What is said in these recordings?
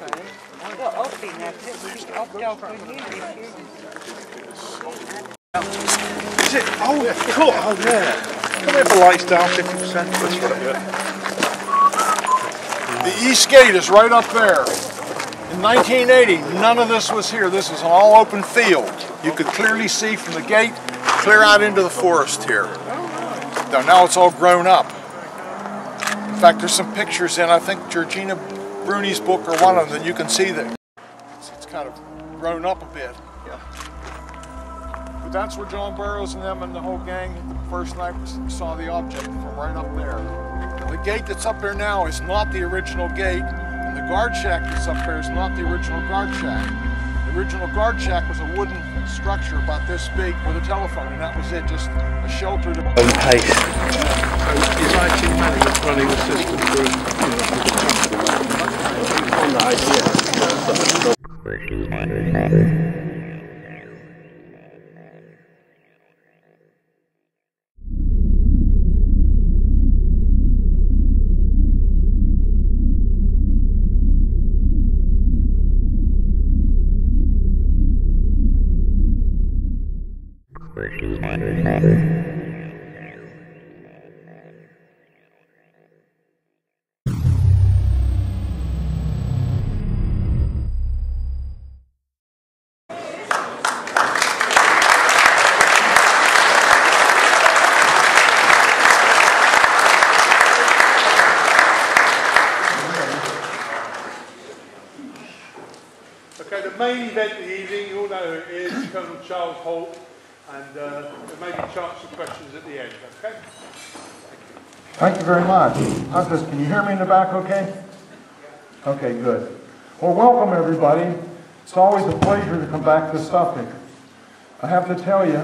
Oh, cool. Oh, yeah. Come here for lights down 50%. That's right, yeah. The East Gate is right up there. In 1980, none of this was here. This was an all open field. You could clearly see from the gate clear out into the forest here. Now it's all grown up. In fact, there's some pictures in, I think, Georgina Bruni's book or one of them that you can see that it's kind of grown up a bit. Yeah. But that's where John Burroughs and them and the whole gang the first night saw the object from right up there. And the gate that's up there now is not the original gate, and the guard shack that's up there is not the original guard shack. The original guard shack was a wooden structure about this big with a telephone, and that was it, just a shelter to... Own pace. Is IT management running the system through, on the idea? Okay, the main event of the evening, you all know who it is, Colonel Charles Halt, and there may be a chance for questions at the end, okay? Thank you very much. Can you hear me in the back okay? Okay, good. Well, welcome everybody. It's always a pleasure to come back to Suffolk. I have to tell you,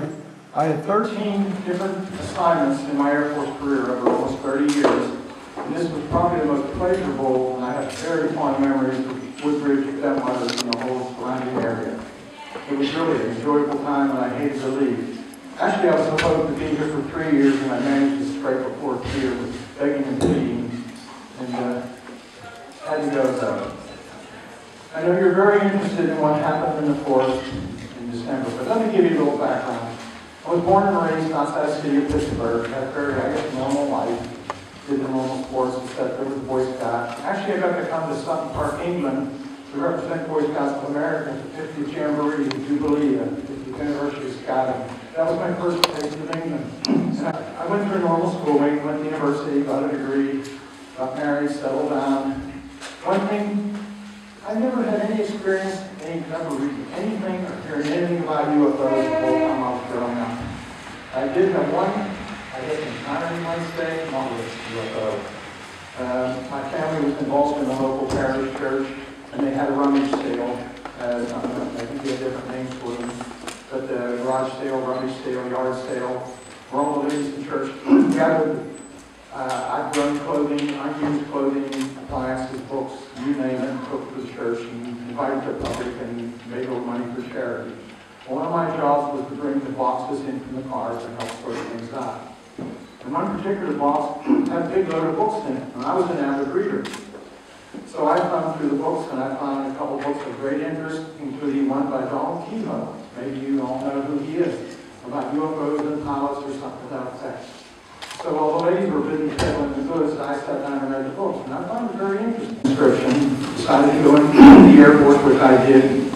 I had 13 different assignments in my Air Force career over almost 30 years, and this was probably the most pleasurable, and I have very fond memories of Woodbridge, Detmolders, and the whole surrounding area. It was really an enjoyable time, and I hated to leave. Actually, I was supposed to be here for 3 years, and I managed to scrape a fourth year with begging and pleading, and had to go though. I know you're very interested in what happened in the forest in December, but let me give you a little background. I was born and raised outside the city of Pittsburgh, had a very, normal life. Did the normal sports, except there was Boy Scout. Actually, I got to come to Sutton Park, England, to represent Boy Scouts of America at the 50th Jamboree Jubilee at the University of Scotland. That was my first taste of England. And I went through normal schooling, went to university, got a degree, got married, settled down. One thing, I never had any experience, never reading anything or hearing anything about UFOs the whole time I was growing up. I did have one. I guess entirely my mistake, not with UFO. My family was involved in the local parish church, and they had a rummage sale. I think they had different names for them. But the garage sale, rummage sale, yard sale, where all the ladies in church gathered. I'd run clothing, unused clothing, appliances, books, you name it, cooked for the church, and invited the public and made a little money for charity. Well, one of my jobs was to bring the boxes in from the cars and help sort things out. And one particular box had a big load of books in it, and I was an avid reader. So I thumbed through the books, and I found a couple books of great interest, including one by Donald Keyhoe. Maybe you all know who he is, about UFOs and pilots or something to that effect. So while the ladies were busy peddling the goods, I sat down and read the books, and I found it very interesting. Description, decided to go into the Air Force, which I did,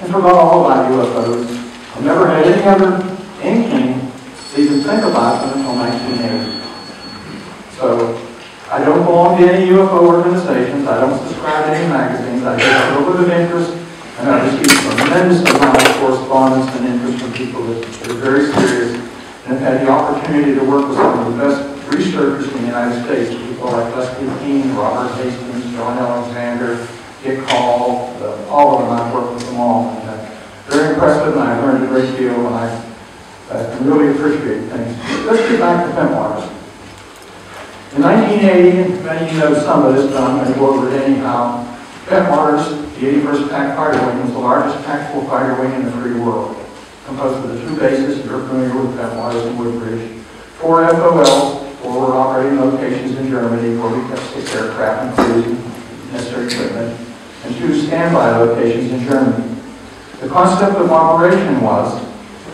and forgot all about UFOs. I never had any other inkling to even think about them until 1980. So I don't belong to any UFO organizations. I don't subscribe to any magazines. I just have a little bit of interest, and I receive a tremendous amount of correspondence and interest from people that are very serious, and have had the opportunity to work with some of the best researchers in the United States, people like Leslie Keene, Robert Hastings, John Alexander, Dick Hall, all of them. I've worked with them all. And, very impressive, and I learned a great deal, and I really appreciate things. Let's get back to Pentwaters. In 1980, and many of you know some of this, but I'm going to go over it anyhow, Pentwaters, the 81st Attack Fighter Wing, was the largest tactical fighter wing in the free world, composed of the two bases. You're familiar with Pentwaters and Woodbridge. 4 FOLs, forward operating locations in Germany, where we kept 6 aircraft and crews and necessary equipment. and 2 standby locations in Germany. The concept of operation was,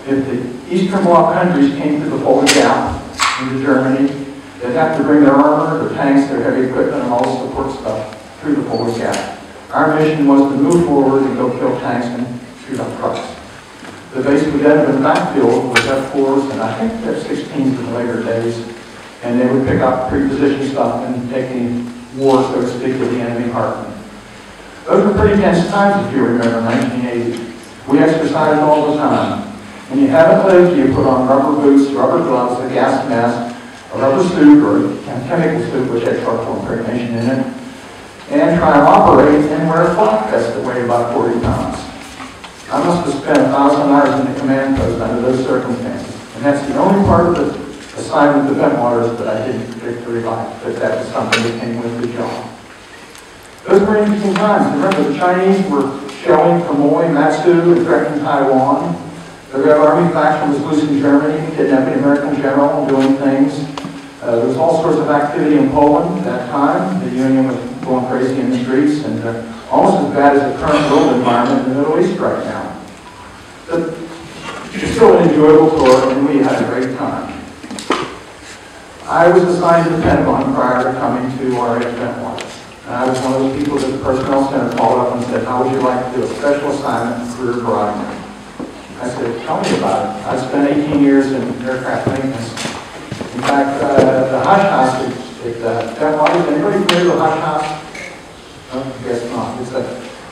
if the Eastern Bloc countries came to the Fulda Gap into Germany, they'd have to bring their armor, their tanks, their heavy equipment, and all the support stuff through the Fulda Gap. Our mission was to move forward and go kill tanks and shoot up trucks. The base would then have been backfilled with F-4s and I think F-16s in later days, and they would pick up pre-position stuff and take any war, so to speak, with the enemy heartland. Those were pretty tense times, if you remember, 1980. We exercised all the time. When you haven't lived, you put on rubber boots, rubber gloves, a gas mask, a rubber suit or a chemical suit which had structural impregnation in it, and try and operate and wear a flak vest that weighed about 40 pounds. I must have spent 1,000 hours in the command post under those circumstances, and that's the only part of the assignment to Bentwaters that I didn't particularly like, but that was something that came with the job. Those were interesting times. Remember, the Chinese were shelling Quemoy, Matsu, and threatening Taiwan. The Red Army faction was loose in Germany, kidnapping an American general and doing things. There was all sorts of activity in Poland at that time. The Union was going crazy in the streets, and almost as bad as the current world environment in the Middle East right now. But it was still an enjoyable tour, and we had a great time. I was assigned to the Pentagon prior to coming to RA Bentwaters. And I was one of those people that the Personnel Center called up and said, how would you like to do a special assignment in career variety? I said, tell me about it. I spent 18 years in aircraft maintenance. In fact, the Hush House at Bentwaters, anybody familiar with the Hush House? No, I guess not. It's a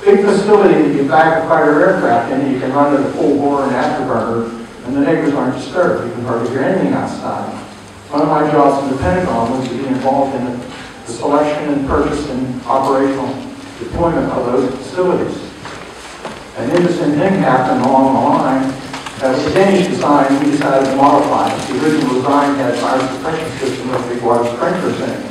big facility that you back a fighter aircraft in, and you can run to the full bore and afterburner, and the neighbors aren't disturbed. You can hardly hear anything outside. One of my jobs in the Pentagon was to be involved in the selection and purchase and operational deployment of those facilities. An interesting thing happened along the line. With the Danish design, we decided to modify it. The original design had fire suppression system with big water sprinklers in it.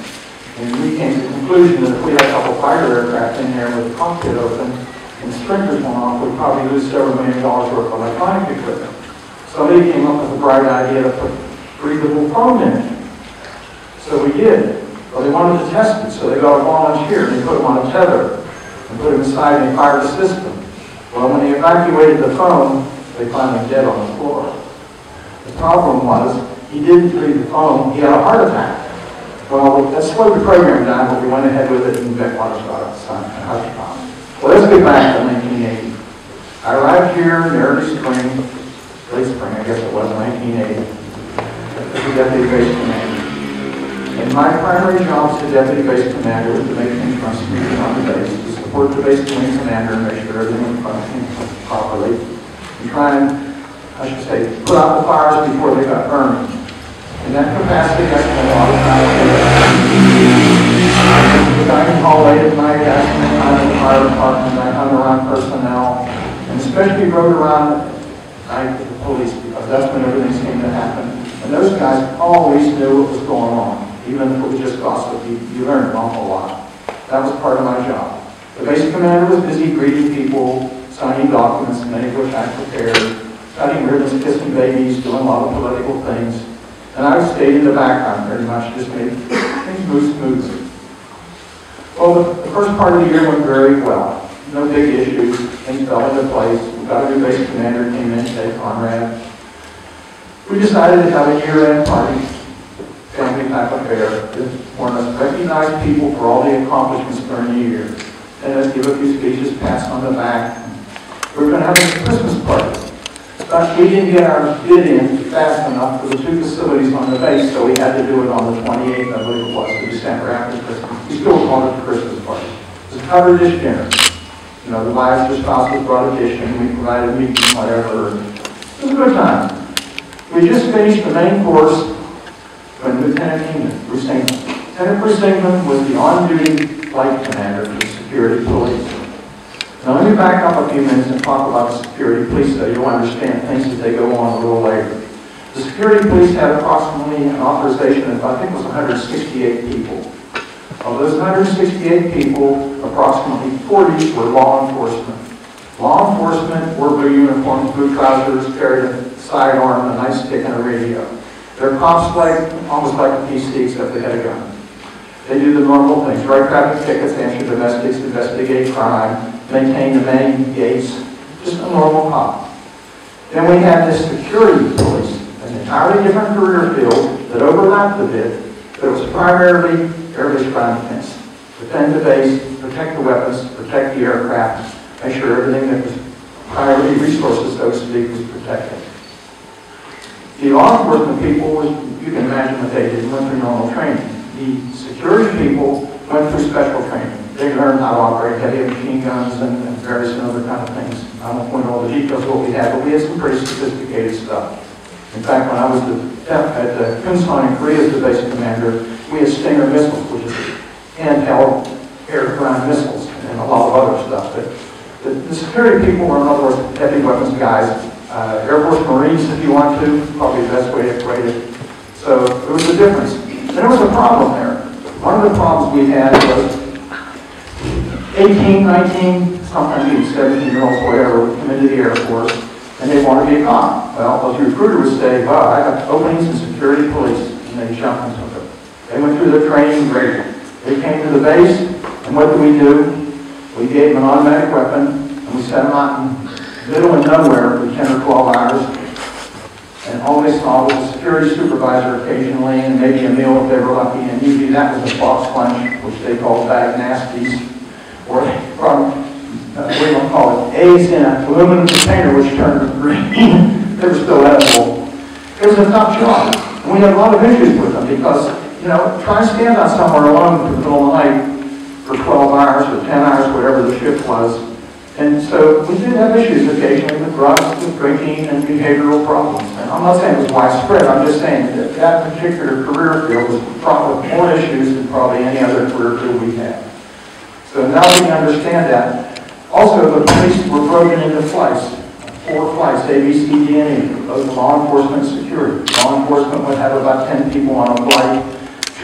And we came to the conclusion that if we had a couple fighter aircraft in there with the cockpit open and the sprinklers went off, we'd probably lose several $1 million worth of electronic equipment. Somebody came up with a bright idea to put breathable foam in it. So we did. Well, they wanted to test it, so they got a volunteer and they put him on a tether and put him inside and they fired the system. Well, when they evacuated the foam, they found him dead on the floor. The problem was, he didn't breathe the foam, he had a heart attack. Well, that slowed the program down, but we went ahead with it and Bentwaters got it signed. Well, let's get back to 1980. I arrived here in the early spring, late spring, I guess it was, 1980, as a deputy base commander. And my primary job as a deputy base commander was to make things run smoothly on the base, to support the base wing commander and make sure everything was functioning properly, and try and, I should say, put out the fires before they got burning. In that capacity, I spent a lot of time the dining hall late at night, I spent time in the fire department, I hung around personnel, and especially rode around at night with the police, because that's when everything seemed to happen. And those guys always knew what was going on. Even if it was just gossip, you learned an awful lot. That was part of my job. The base commander was busy greeting people, signing documents, many of which I prepared, cutting ribbons, kissing babies, doing a lot of political things. And I stayed in the background pretty much, just made things move smoothly. Well, the first part of the year went very well. No big issues. Things fell into place. We got a new base commander, came in, Ted Conrad. We decided to have a year-end party. Family type affair. Want us to recognize people for all the accomplishments during the year. And let's give a few speeches, pats on the back. We're going to have a Christmas party. But we didn't get our bid in fast enough for the 2 facilities on the base, so we had to do it on the 28th, I believe it was, of December after Christmas. We still called it the Christmas party. It was a covered dish dinner. You know, the wives or spouses brought a dish and we provided meat and whatever. It was a good time. We just finished the main course when Lieutenant Bruce England. Lieutenant Bruce England was the on-duty flight commander for the security police. Now let me back up a few minutes and talk about the security police so you'll understand things as they go on a little later. The security police had approximately an authorization of, I think it was 168 people. Of those 168 people, approximately 40 were law enforcement. Law enforcement wore blue uniforms, blue trousers, carried a sidearm, a nightstick, and a radio. They're cops almost like a PC, except they had a gun. They do the normal things, write traffic tickets, answer domestics, investigate crime, maintain the main gates, just a normal cop. Then we have this security police, an entirely different career field that overlapped a bit, but it was primarily air-based crime defense. Defend the base, protect the weapons, protect the aircraft, make sure everything that was priority resources, so to speak, was protected. The law enforcement people, you can imagine what they did, went through normal training. The security people went through special training. They learned how to operate heavy machine guns and various other kind of things. I won't go into all the details of what we had, but we had some pretty sophisticated stuff. In fact, when I was at Kunsan in Korea as the base commander, we had Stinger missiles, which is handheld air-to-ground missiles, and a lot of other stuff. But the security people were, in other words, heavy weapons guys. Air Force Marines, if you want to, probably the best way to equate it. So there was a difference. There was a problem there. One of the problems we had was 18, 19, sometimes even 17-year-olds, whatever, would come into the Air Force and they want to be a cop. Well, those recruiters would say, well, I got openings in security police, and they jump into it. They went through their training, great. They came to the base, and what do? We gave them an automatic weapon, and we set them out in the middle of nowhere for 10 or 12 hours. And all they saw was a security supervisor occasionally, and maybe a meal if they were lucky, and usually that was a box lunch, which they called bag nasties, or from, we don't call it, eggs in an aluminum container which turned green. They were still edible. It was a tough job. And we had a lot of issues with them because, you know, try and stand out somewhere alone in the middle of the night for 12 hours or 10 hours, whatever the shift was. And so we did have issues occasionally with drugs, with drinking, and behavioral problems. And I'm not saying it was widespread, I'm just saying that that particular career field was probably more issues than probably any other career field we had. So now we understand that. Also, the police were broken into flights. 4 flights, A, B, C, D, and E, both law enforcement and security. Law enforcement would have about 10 people on a flight,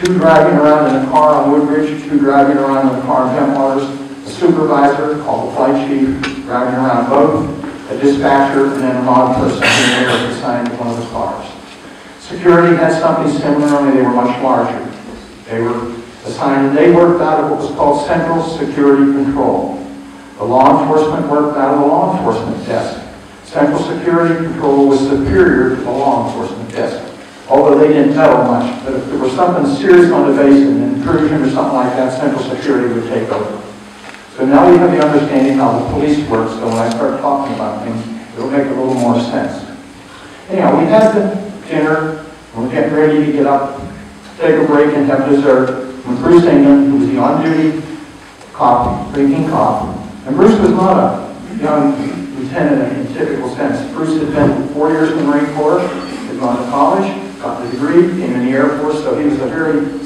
2 driving around in a car on Woodbridge, 2 driving around in a car in Bentwaters, a supervisor called the flight chief driving around both, a dispatcher, and then a law person who was assigned to one of the cars. Security had something similar, only they were much larger. They were assigned, and they worked out of what was called Central Security Control. The law enforcement worked out of the law enforcement desk. Central Security Control was superior to the law enforcement desk, although they didn't meddle much. But if there was something serious on the base, an intrusion or something like that, Central Security would take over. So now we have the understanding how the police work, so when I start talking about things, it'll make a little more sense. Anyhow, we had the dinner, and we're getting ready to get up, take a break and have dessert, when Bruce England, who was the on-duty cop, drinking cop, and Bruce was not a young lieutenant in typical sense. Bruce had been 4 years in the Marine Corps, had gone to college, got the degree, came in the Air Force, so he was a very,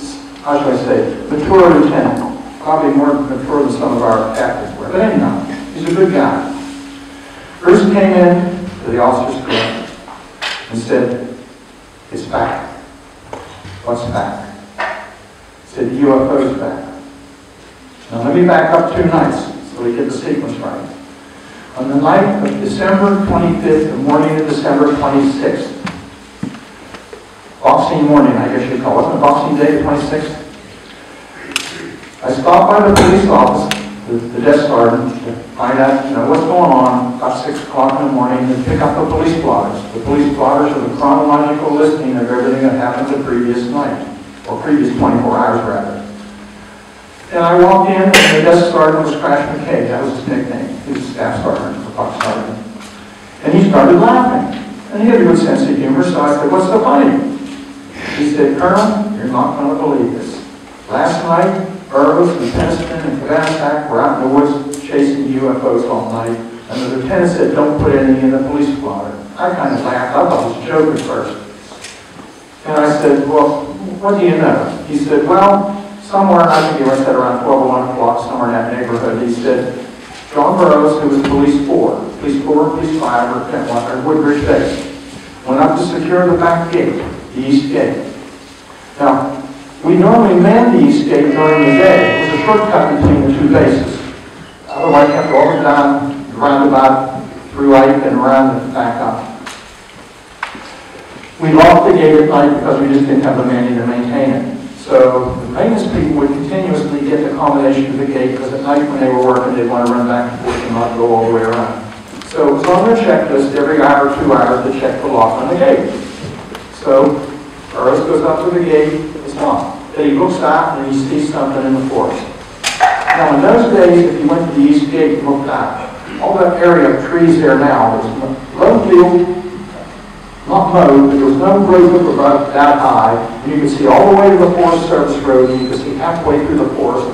how should I say, mature lieutenant. Probably more mature than some of our captains were. But anyhow, he's a good guy. Bruce came in to the officer's club and said, "It's back." "What's back?" He said, "The UFO's back." Now let me back up 2 nights so we get the sequence right. On the night of December 25th, the morning of December 26th, Boxing morning, I guess you'd call it. Wasn't it Boxing Day, the 26th? I stopped by the police office, the desk sergeant, to find out, what's going on about 6 o'clock in the morning, and pick up the police blotters. The police blotters are the chronological listing of everything that happened the previous night, or previous 24 hours rather. And I walked in, and the desk sergeant was Crash McKay. That was his nickname. He was a staff sergeant, or box sergeant. And he started laughing. And he had a good sense of humor, so I said, "What's so funny?" He said, "Colonel, you're not going to believe this. Last night, Burroughs and Peniston and Kavanak were out in the woods chasing UFOs all night, and the lieutenant said, 'Don't put anything in the police blotter.'" I kind of laughed. I thought it was a joke at first. And I said, "Well, what do you know?" He said, "Well, somewhere," I think he said around 12 or 1 o'clock, somewhere in that neighborhood, he said, "John Burroughs, who was Police 4, Police 5, or Woodbridge Base, went up to secure the back gate, the east gate." Now, we normally man the east gate during the day. It was a shortcut between the 2 bases. Otherwise, you have to go up and down the roundabout, through Ike and around and back up. We locked the gate at night because we just didn't have the manning to maintain it. So the maintenance people would continuously get the combination to the gate because at night when they were working, they'd want to run back and forth and not go all the way around. So it was on their checklist every hour or 2 hours to check the lock on the gate. So Burroughs goes up to the gate, it's locked. Then he looks out and he sees something in the forest. Now in those days, if you went to the east gate and looked out, all that area of trees there now, there's low field, not mowed, but there was no growth above that high, and you could see all the way to the Forest Service Road, and you could see halfway through the forest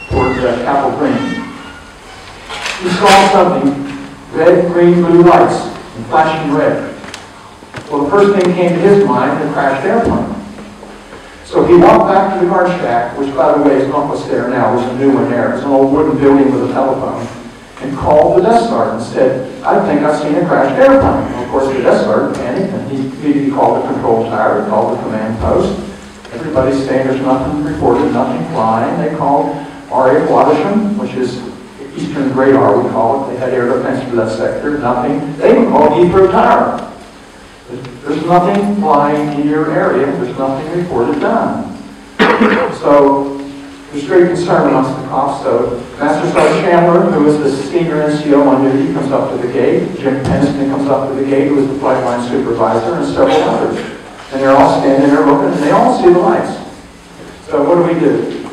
towards Capitol Green. He saw something, red, green, blue lights, and flashing red. Well, the first thing came to his mind, a crashed airplane. So he walked back to the guard shack, which by the way is not what's there now, there's a new one there. It's an old wooden building with a telephone, and called the desk sergeant and said, I think I've seen a crashed airplane. And of course the desk sergeant panicked, and he immediately called the control tower, he called the command post. Everybody's saying there's nothing reported, nothing flying. They called RA Watersham, which is Eastern Radar, we call it. They had air defense for that sector, nothing. They would call Heathrow Tower. There's nothing flying in your area. There's nothing reported done. So there's great concern amongst the cops. So Master Sergeant Chandler, who is the senior NCO on duty, comes up to the gate. Jim Penston comes up to the gate, who is the flight line supervisor, and several others. And they're all standing there looking, and they all see the lights. So what do?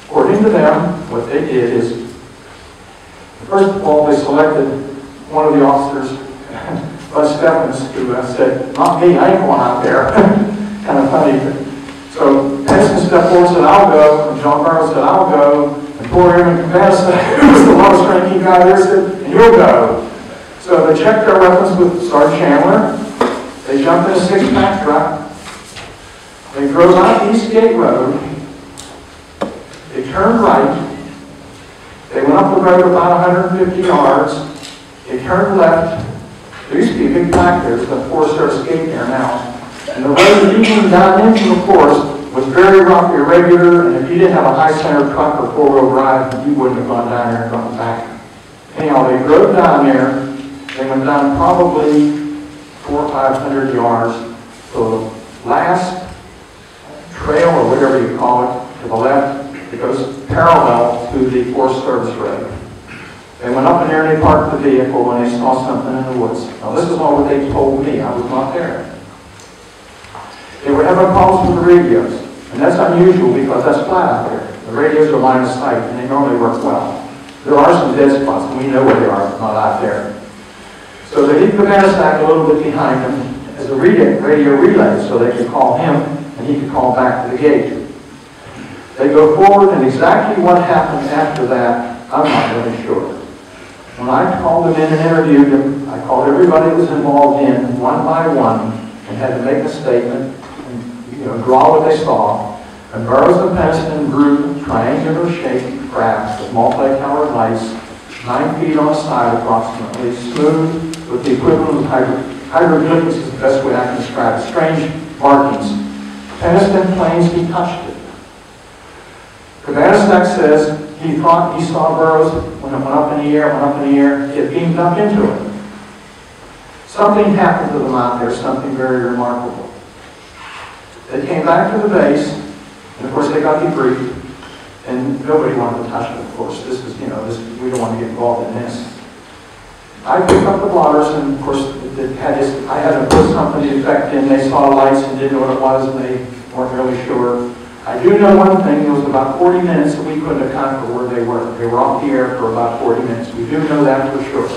According to them, what they did is, first of all, they selected one of the officers, Buzz Stephens, who said, not me, I ain't going out there. Kind of funny. So Penston stepped forward and said, I'll go. And John Burroughs said, I'll go. And poor Airman Cabasta, who was the lowest ranking guy there, said, and you'll go. So they checked their weapons with Sergeant Chandler. They jumped in a 6-pack truck. They drove out East Gate Road. They turned right. They went up the road about 150 yards. They turned left. There used to be a big plaque there. There's a Forest Service gate there now. And the road leading down into the forest was very rough, irregular, and if you didn't have a high-centered truck or 4-wheel drive, you wouldn't have gone down there and gone back. Anyhow, they drove down there. They went down probably 400 or 500 yards to the last trail, or whatever you call it, to the left. It goes parallel to the Forest Service Road. They went up in there and they parked the vehicle when they saw something in the woods. Now this is all what they told me. I was not there. They were having problems with the radios. And that's unusual because that's flat out there. The radios are line of sight and they normally work well. There are some dead spots and we know where they are, but not out there. So they leave the Bannistack a little bit behind them as a radio relay so they could call him and he could call back to the gate. They go forward, and exactly what happened after that, I'm not really sure. When I called them in and interviewed them, I called everybody that was involved in one by one and had to make a statement and draw what they saw. And Burroughs and Penston grew triangular-shaped crafts with multi-colored lights, 9 feet on a side approximately, smooth with the equivalent of hieroglyphics is the best way I can describe it. Strange markings. Penston claims he touched it. Cabana says he thought he saw Burroughs when it went up in the air, it beamed up into it. Something happened to them out there, something very remarkable. They came back to the base, and of course they got debriefed, and nobody wanted to touch it, of course. This is, we don't want to get involved in this. I picked up the blotters, and of course I had to put something to effect in. They saw lights and didn't know what it was, and they weren't really sure. I do know one thing, it was about 40 minutes that we couldn't account for where they were. They were off the air for about 40 minutes. We do know that for sure.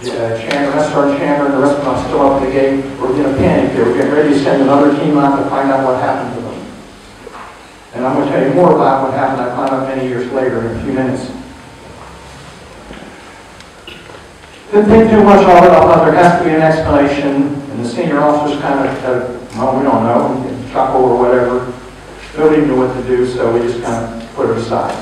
Sergeant Chandler and the rest of us still up at the gate. We're in a panic. They were getting ready to send another team out to find out what happened to them. And I'm going to tell you more about what happened. I found out many years later in a few minutes. Didn't think too much of it, although there has to be an explanation. And the senior officers kind of said, well, we don't know. We can chuckle or whatever. Nobody knew what to do, so we just kind of put it aside.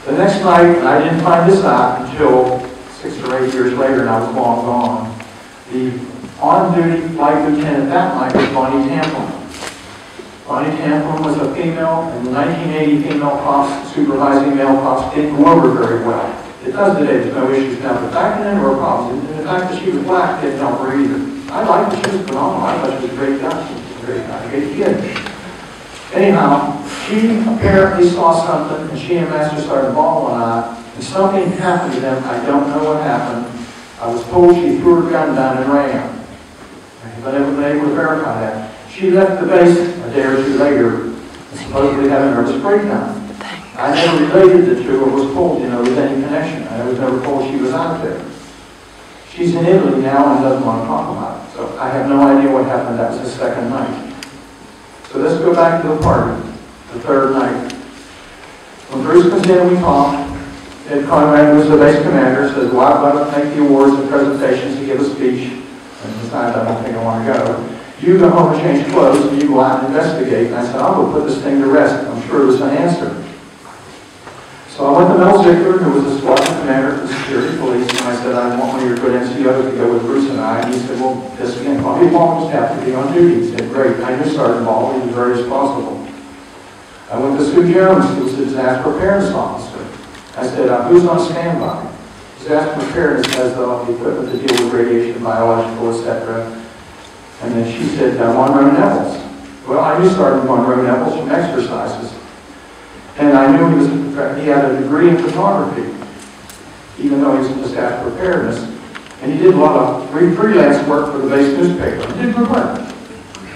The next night, and I didn't find this out until 6 or 8 years later, and I was long gone. The on-duty flight lieutenant that night was Bonnie Tamplin. Bonnie Tamplin was a female, and the 1980 female cops, supervising male cops, didn't go over very well. It does today, there's no issues now, but back then there were problems. And the fact that she was black didn't help her either. I liked her, she was phenomenal. I thought she was a great guy. She was a great kid. Anyhow, she apparently saw something, and she and Master Sergeant Ball and I, and something happened to them. I don't know what happened. I was told she threw her gun down and ran. But I haven't been able to verify that. She left the base a day or two later, supposedly having a nervous breakdown. I never related the two or was told, with any connection. I was never told she was out there. She's in Italy now and doesn't want to talk about it. So I have no idea what happened. That was the second night. So let's go back to the party, the third night. When Bruce comes in and we talk, Ed Conrad, who was the base commander, says, well, I'd love to make the awards and presentations to give a speech. And besides, I don't think I want to go. You go home and change clothes, and you go out and investigate. And I said, I'll go put this thing to rest. I'm sure there's an answer. So I went to Mel Ziegler, who was the squadron commander for the security police, and I said, I want one of your good NCOs to go with Bruce and I. And he said, well, this again, Bobby Ball just have to be on duty. He said, great. I knew Sergeant Ball. He was very responsible. I went to Sue Jones, who was the disaster preparedness officer. I said, who's on standby? Disaster preparedness has the equipment to deal with radiation, biological, etc. And then she said, Monroe Nevels. Well, I knew Sergeant Monroe Nevels from exercises. And I knew he had a degree in photography, even though he was in disaster preparedness. And he did a lot of freelance work for the base newspaper. He did good work.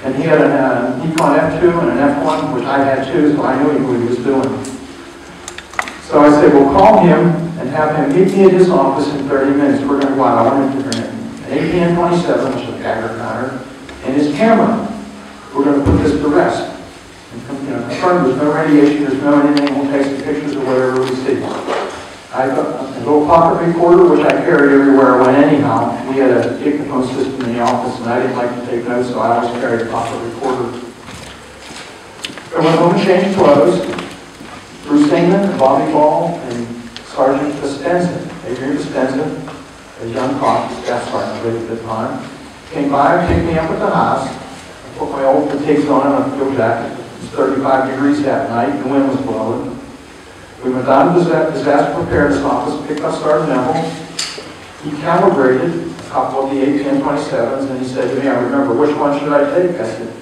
And he had a Nikon F2 and an F1, which I had too, so I knew what he was doing. So I said, well, call him and have him meet me at his office in 30 minutes. We're going to go out. I want him to bring an APN-27, which is a Geiger counter, and his camera. We're going to put this to rest. And, confirm there's no radiation, there's no anything. We'll take some pictures of whatever we see. I got a little pocket recorder, which I carried everywhere I went anyhow. We had a dictaphone system in the office, and I didn't like to take notes, so I always carried a pocket recorder. I went home and changed clothes. Bruce England and Bobby Ball and Sergeant Costenza, Adrian Costenza, a young cop, staff sergeant at the time, came by and picked me up at the house. I put my old fatigues on and a field jacket. It was 35 degrees that night, the wind was blowing. We went down to the disaster preparedness office, picked up Sergeant Neville. He calibrated a couple of the APN-27s, and he said to me, I remember, which one should I take? I said,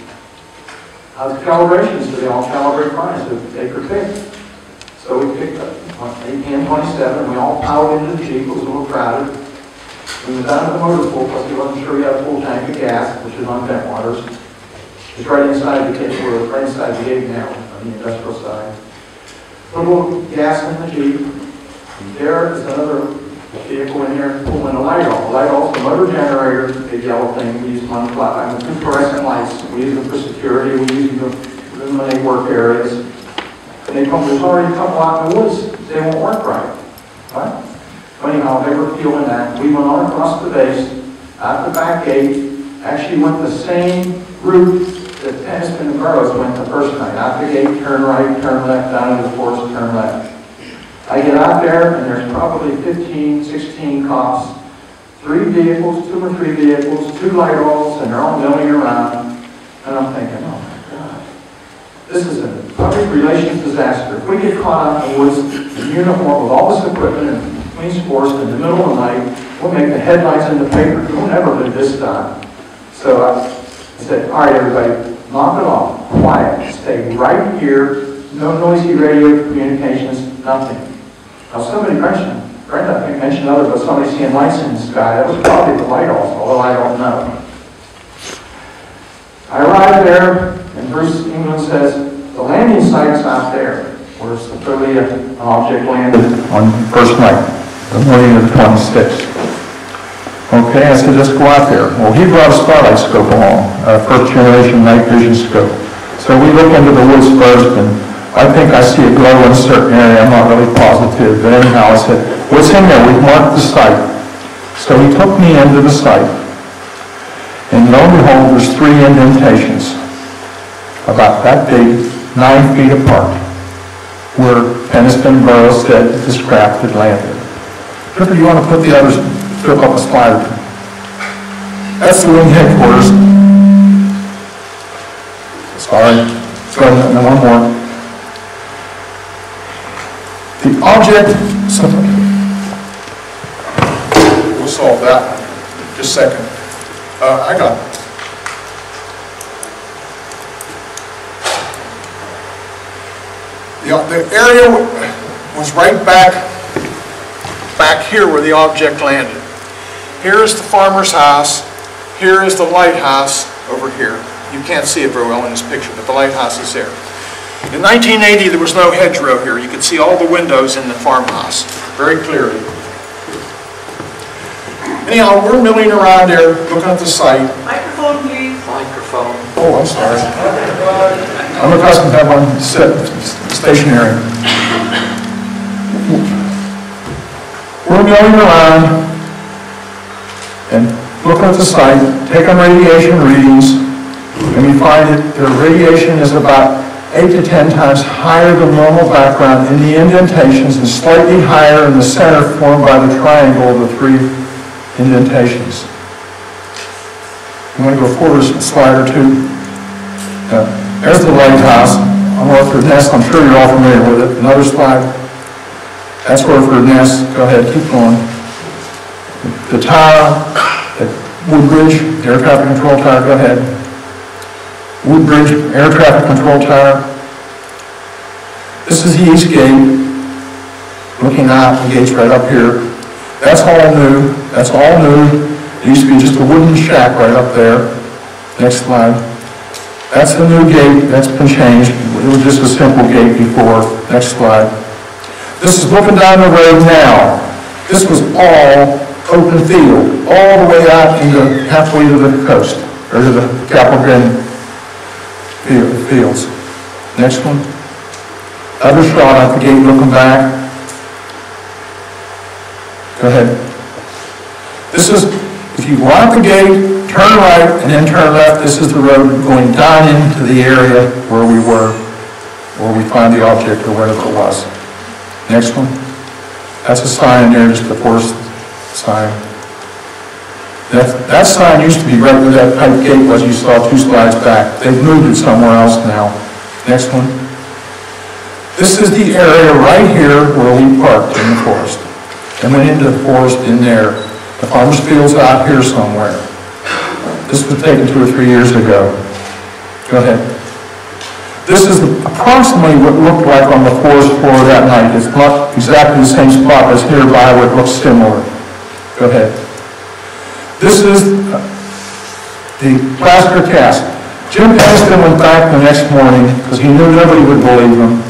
how's the calibrations? Do they all calibrate fine? I said, take your pick. So we picked up APN-27, and we all piled into the Jeep. It was a little crowded. We went down to the motor pool because he wasn't sure he had a full tank of gas, which is on vent waters. It's right inside the kitchen, we're right inside the gate now, on the industrial side. Put a little gas in the Jeep. There is another vehicle in here pulling a light off. The light off the motor generator, the big yellow thing. We use them on the flat. I mean, fluorescent lights. We use them for security. We use them to illuminate work areas. And they come, there's already a couple out in the woods. They won't work right. Right? So anyhow, they were feeling that. We went on across the base, out the back gate, actually went the same route that Peniston and Burroughs went the first night. Out the gate, turn right, turn left, down into the forest, turn left. I get out there, and there's probably 15, 16 cops, 3 vehicles, 2 or 3 vehicles, 2 light rolls, and they're all milling around. And I'm thinking, oh my God, this is a public relations disaster. If we get caught out in the woods in uniform with all this equipment and police force in the middle of the night, we'll make the headlines in the paper. We'll never do this time. So I said, all right, everybody, knock it off, quiet, stay right here, no noisy radio communications, nothing. Now somebody mentioned, Brenda, I think mentioned others, but somebody seeing lights in the sky. That was probably the light off, although I don't know. I arrived there, and Bruce England says, the landing site's out there, where supposedly an object landed on the first night, the morning of the 26th. Okay, I said, let's go out there. Well, he brought a starlight scope along, a first generation night vision scope. So we look into the woods first, and I think I see a glow in a certain area. I'm not really positive, but anyhow, I said, what's in there? We've marked the site. So he took me into the site, and lo and behold, there's 3 indentations, about that big, 9 feet apart, where Peniston Burroughs said this craft had landed. Tripper, you want to put the others, flip up a slider. That's the wing headquarters. Sorry. Let's go ahead and one more. The object, we'll solve that one. Just a second. I got it. The area was right back here where the object landed. Here is the farmer's house. Here is the lighthouse over here. You can't see it very well in this picture, but the lighthouse is there. In 1980, there was no hedgerow here. You could see all the windows in the farmhouse very clearly. Anyhow, we're milling around there, looking at the site. Microphone, please. Microphone. Oh, I'm sorry. I'm accustomed to have one stationary. We're milling around and looking at the site, taking radiation readings, and we find that the radiation is about 8 to 10 times higher than normal background in the indentations and slightly higher in the center formed by the triangle of the 3 indentations. You want to go forward a slide or 2? There's the lighthouse on Orford Nest. I'm sure you're all familiar with it. Another slide. That's Orford Nest. Go ahead, keep going. The tower at Woodbridge, air traffic control tower. Go ahead. Woodbridge air traffic control tower. This is the east gate. Looking out, the gate's right up here. That's all new. That's all new. It used to be just a wooden shack right up there. Next slide. That's the new gate. That's been changed. It was just a simple gate before. Next slide. This is looking down the road now. This was all open field, all the way out into halfway to the coast, or to the Capitol Green fields. Next one. Other shot at the gate looking back. Go ahead. This is, if you go out the gate, turn right, and then turn left, this is the road going down into the area where we were, where we find the object or whatever it was. Next one. That's a sign there, just the forest sign. That sign used to be right where that pipe gate was you saw 2 slides back. They've moved it somewhere else now. Next one. This is the area right here where we parked in the forest and went into the forest in there. The farmer's field's out here somewhere. This was taken 2 or 3 years ago. Go ahead. This is approximately what it looked like on the forest floor that night. It's not exactly the same spot as nearby where it looks similar. Go ahead. This is the plaster cast. Jim Pennington went back the next morning because he knew nobody would believe him.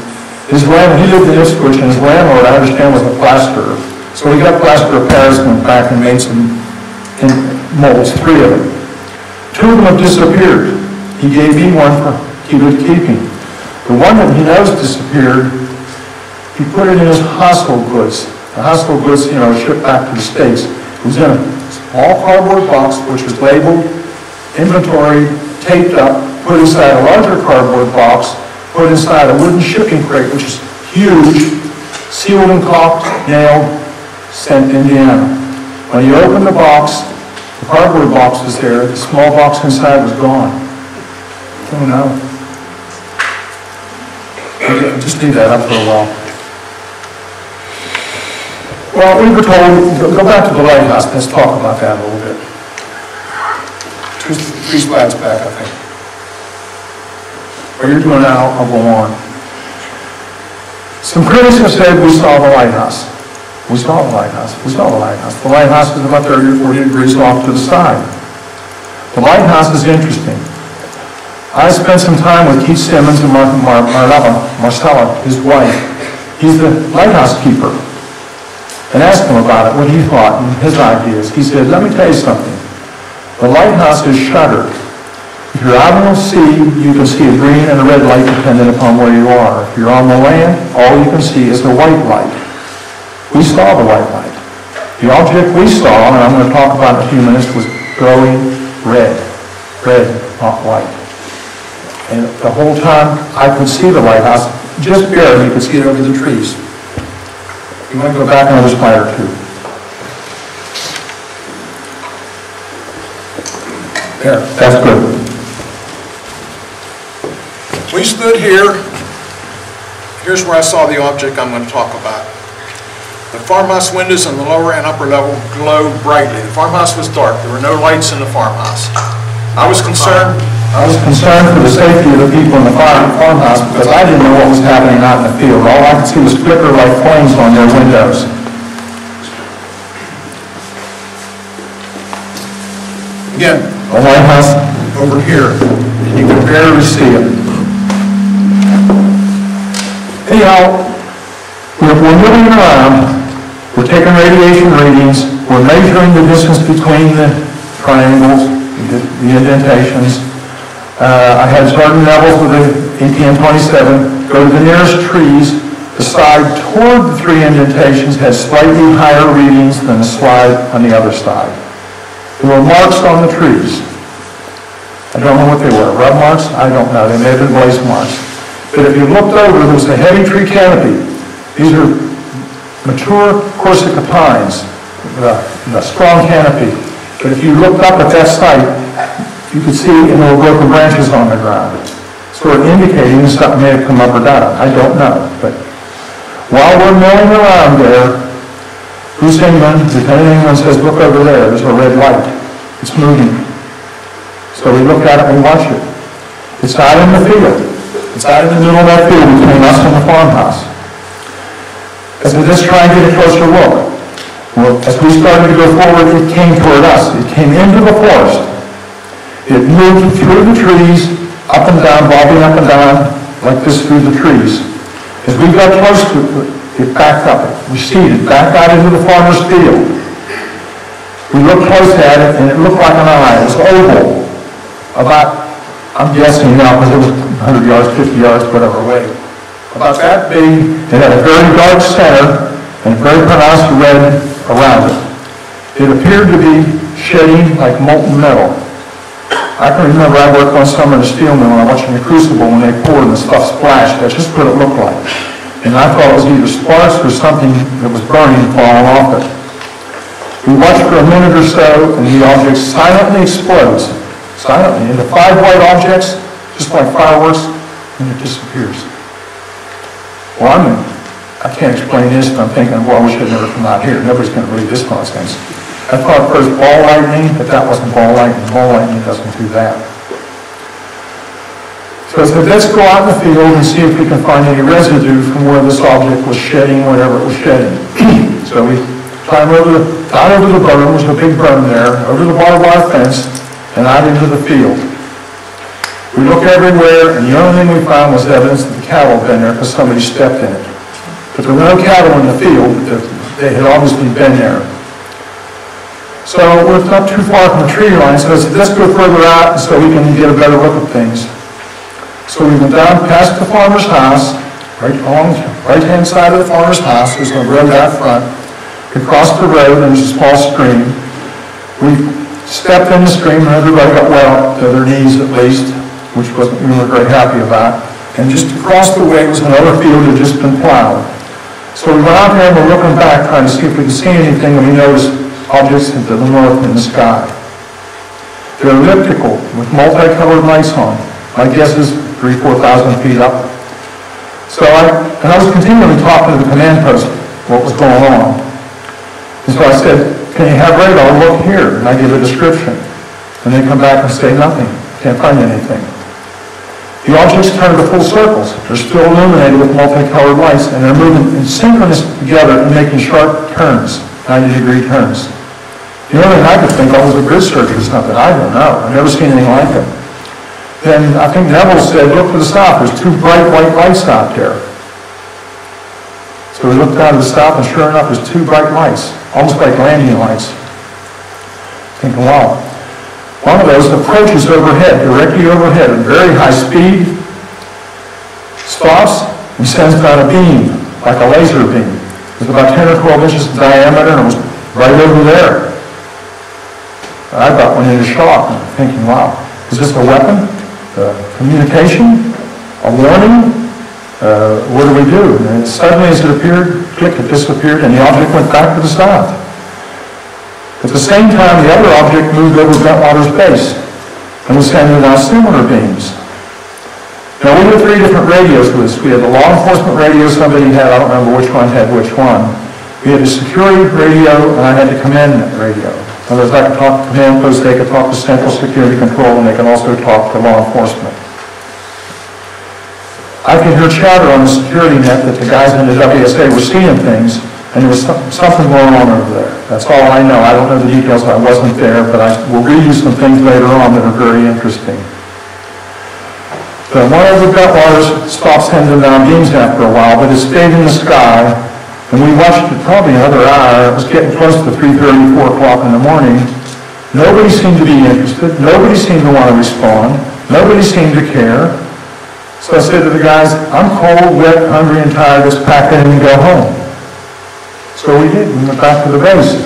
His landlord, he lived in Ipswich, and his landlord, I understand, was a plasterer. So he got plaster of Paris, went back and made some molds, 3 of them. 2 of them have disappeared. He gave me one for good keeping. The one that he knows disappeared, he put it in his household goods. The household goods, shipped back to the States. It was in a small cardboard box, which was labeled, inventory, taped up, put inside a larger cardboard box, put inside a wooden shipping crate, which is huge, sealed and caulked, nailed, sent to Indiana. When you open the box, the cardboard box was there, the small box inside was gone. Oh no. Just leave that up for a while. Well, we were told, go back to the lighthouse, let's talk about that a little bit. 3 slides back, I think. What you're doing now, I'll go on. Some critics have said we saw the lighthouse. We saw the lighthouse. We saw the lighthouse. The lighthouse is about 30 or 40 degrees off to the side. The lighthouse is interesting. I spent some time with Keith Simmons and Marcella, his wife. He's the lighthouse keeper. And asked him about it, what he thought and his ideas. He said, let me tell you something. The lighthouse is shuttered. If you're out on the sea, you can see a green and a red light depending upon where you are. If you're on the land, all you can see is the white light. We saw the white light. The object we saw, and I'm going to talk about in a few minutes, was glowing red. Red, not white. And the whole time I could see the lighthouse, just barely, you could see it over the trees. You want to go back another slide or 2. There, that's good. We stood here. Here's where I saw the object I'm going to talk about. The farmhouse windows in the lower and upper level glowed brightly. The farmhouse was dark. There were no lights in the farmhouse. I was concerned. I was concerned for the safety of the people in the farmhouse because I didn't know what was happening out in the field. All I could see was flicker like flames on their windows. Again, the lighthouse over here, and you can barely see it. Anyhow, we're moving around, we're taking radiation readings, we're measuring the distance between the triangles, the indentations. I had Sergeant Neville with the APM-27 go to the nearest trees. The side toward the three indentations had slightly higher readings than the slide on the other side. There were marks on the trees. I don't know what they were. Rub marks? I don't know. They may have been blaze marks. But if you looked over, there was a heavy tree canopy. These are mature Corsica pines with a strong canopy. But if you looked up at that site, you could see little broken branches on the ground, sort of indicating something may have come up or down. I don't know. But while we're milling around there, Bruce England, Lieutenant England says, look over there, there's a red light. It's moving. So we look at it and we watch it. It's out in the field. It's out in the middle of that field between us and the farmhouse. As we just try and get a closer look, well, as we started to go forward, it came toward us. It came into the forest. It moved through the trees, up and down, bobbing up and down, like this through the trees. As we got close to it, it backed up. It receded back out into the farmer's field. We looked close at it, and it looked like an eye. It was oval, about, I'm guessing now, because it was 100 yards, 50 yards, whatever way. About that big. It had a very dark center and a very pronounced red around it. It appeared to be shedding like molten metal. I can remember I worked one summer in a steel mill and I watched in the crucible when they poured and the stuff splashed. That's just what it looked like. And I thought it was either sparks or something that was burning and falling off it. We watched for a minute or so and the object silently explodes. Silently into 5 white objects, just like fireworks, and it disappears. Well, I can't explain this, but I'm thinking, well, we should have never come out here. Nobody's going to believe this nonsense. I thought first ball lightning, but that wasn't ball lightning. Ball lightning doesn't do that. So I said, let's go out in the field and see if we can find any residue from where this object was shedding, whatever it was shedding. So we climbed over the berm, there's a big berm there, over the barbed wire fence, and out into the field. We looked everywhere, and the only thing we found was evidence that the cattle had been there because somebody stepped in it. But there were no cattle in the field. They had obviously been there. So we're not too far from the tree line, so I said, let's go further out so we can get a better look at things. So we went down past the farmer's house, right along the right-hand side of the farmer's house. There's a road out front. We crossed the road, and there's a small stream. We stepped in the stream, and everybody got wet up to their knees at least, which we were very happy about. And just across the way was another field that had just been plowed. So we went out there and we're looking back, trying to see if we could see anything, and we noticed objects to the north in the sky. They're elliptical with multicolored lights on. My guess is 3,000 to 4,000 feet up. So I was continually talking to the command post what was going on. And so I said, can you have radar look here? And I give a description. And they come back and say nothing. Can't find anything. The objects turn to full circles. They're still illuminated with multicolored lights, and they're moving in synchronous together and making sharp turns, 90-degree turns. The only thing I could think of was a grid search or something. I don't know. I've never seen anything like it. Then I think Neville said, look to the south. There's 2 bright white lights out there. So we looked down to the south, and sure enough, there's 2 bright lights, almost like landing lights. Thinking, wow. One of those approaches overhead, directly overhead, at very high speed, stops, and sends out a beam, like a laser beam. It was about 10 or 12 inches in diameter, and it was right over there. I about went into shock, thinking, wow, is this a weapon? Communication? A warning? What do we do? And suddenly as it appeared, click, it disappeared, and the object went back to the south. At the same time, the other object moved over Bentwater's base and was sending out similar beams. Now, we had 3 different radios for this. We had the law enforcement radio somebody had, I don't remember which one had which one. We had the security radio, and I had the command radio. In other words, I can talk to command posts, they can talk to Central Security Control, and they can also talk to law enforcement. I can hear chatter on the security net that the guys in the WSA were seeing things, and there was something going on over there. That's all I know. I don't know the details. I wasn't there, but I will read you some things later on that are very interesting. One of the Bentwaters stopped sending down beams after a while, but it stayed in the sky, and we watched it probably another hour. It was getting close to 3:30, 4 o'clock in the morning. Nobody seemed to be interested. Nobody seemed to want to respond. Nobody seemed to care. So I said to the guys, I'm cold, wet, hungry, and tired. Let's pack in and go home. So we did. We went back to the base.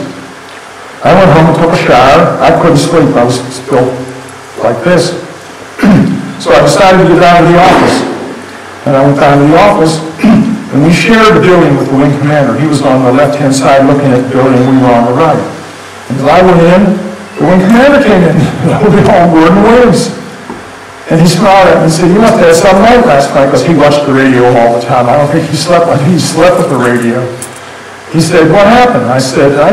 I went home and took a shower. I couldn't sleep. I was still like this. So I decided to get down to the office. And I went down to the office, and we shared the building with the wing commander. He was on the left-hand side looking at the building, we were on the right. And as I went in, the wing commander came in, holding all word and waves. And he smiled at me and said, you must have had some night last night, because he watched the radio all the time. I don't think he slept. I think he slept with the radio. He said, what happened? I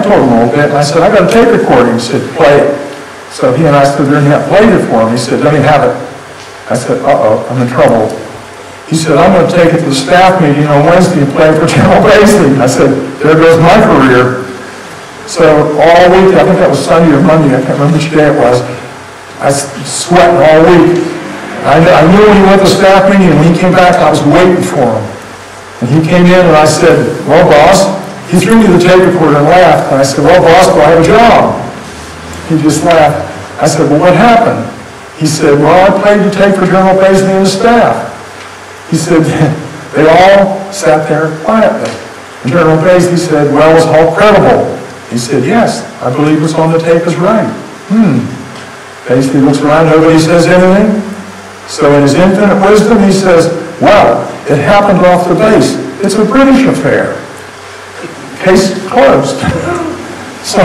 told him a little bit, and I said, I got a tape recording. He said, play it. So he and I stood there and he played it for him. He said, let me have it. I said, uh-oh, I'm in trouble. He said, I'm going to take it to the staff meeting on Wednesday and play it for General Basley. I said, there goes my career. So all week, I think that was Sunday or Monday, I can't remember which day it was, I was sweating all week. I knew when he went to staff meeting, and when he came back, I was waiting for him. And he came in and I said, well, boss, he threw me the tape recorder and laughed. And I said, well, boss, do I have a job? He just laughed. I said, well, what happened? He said, well, I played the tape for General Basley and the staff. He said, they all sat there quietly. And General Basley said, well, was Halt credible? He said, yes, I believe what's on the tape is right. Basley looks around, nobody says anything. So in his infinite wisdom, he says, well, it happened off the base. It's a British affair. Case closed. So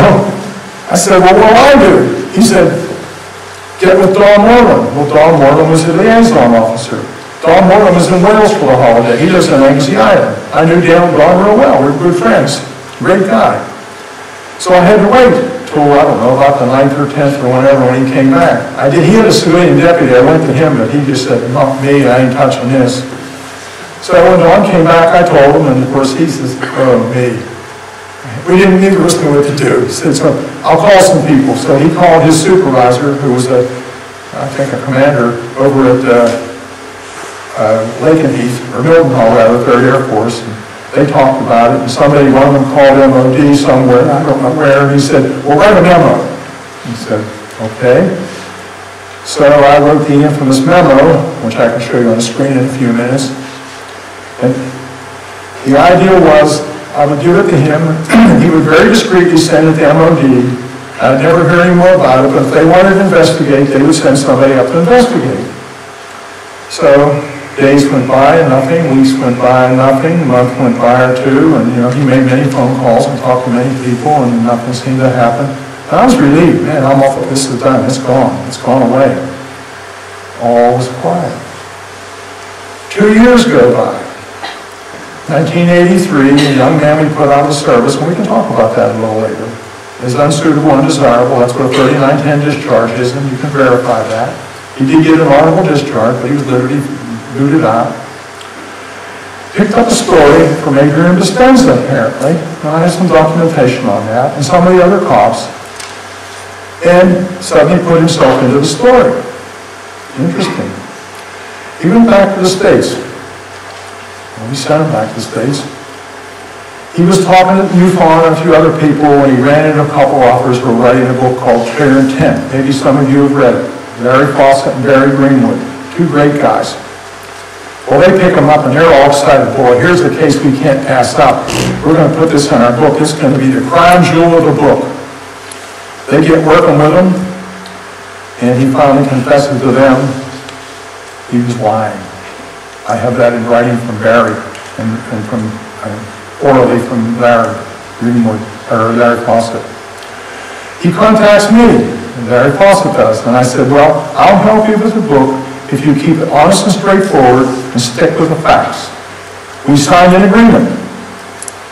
I said, well, what do I do? He said, get with Don Moreland. Well, Don Moreland was the liaison officer. Don Moreland was in Wales for the holiday. He lives in Anglesey Island. I knew Don real well. We were good friends. Great guy. So I had to wait till, I don't know, about the 9th or 10th or whenever when he came back. He had a civilian deputy. I went to him, but he just said, not me, I ain't touching this. So when Don came back, I told him, and of course he says, oh, me. We didn't need to listen to what to do. He said, so I'll call some people. So he called his supervisor, who was I think a commander over at Lakenheath, or Milton Hall, rather, 3rd Air Force. And they talked about it, and one of them called MOD somewhere, I don't know where, and he said, well, write a memo. He said, okay. So I wrote the infamous memo, which I can show you on the screen in a few minutes. And the idea was, I would give it to him, he would very discreetly send it to MOD. I'd never hear any more about it, but if they wanted to investigate, they would send somebody up to investigate. So days went by and nothing, weeks went by and nothing, a month went by or two, and he made many phone calls and talked to many people, and nothing seemed to happen. And I was relieved, man, I'm off, this is done, it's gone away. All was quiet. 2 years go by. 1983, a young man we put out of service, and we can talk about that a little later, is unsuitable, undesirable. That's what a 3910 discharge is, and you can verify that. He did get an honorable discharge, but he was literally booted out. Picked up a story from Adrian Dispenza, apparently. And I have some documentation on that, and some of the other cops. And suddenly put himself into the story. Interesting. He went back to the States. Well, we sent him back to the States. He was talking to Newfound and a few other people when he ran into a couple authors who were writing a book called Clear Intent. Maybe some of you have read it. Larry Fawcett and Barry Greenwood. Two great guys. Well, they pick him up and they're all excited. Boy, here's the case we can't pass up. We're going to put this in our book. It's going to be the crown jewel of the book. They get working with him, and he finally confesses to them he was lying. I have that in writing from Barry and from orally from Larry Greenwood, or Larry Fawcett. He contacts me, and Larry Fawcett does, and I said, well, I'll help you with the book if you keep it honest and straightforward and stick with the facts. We signed an agreement.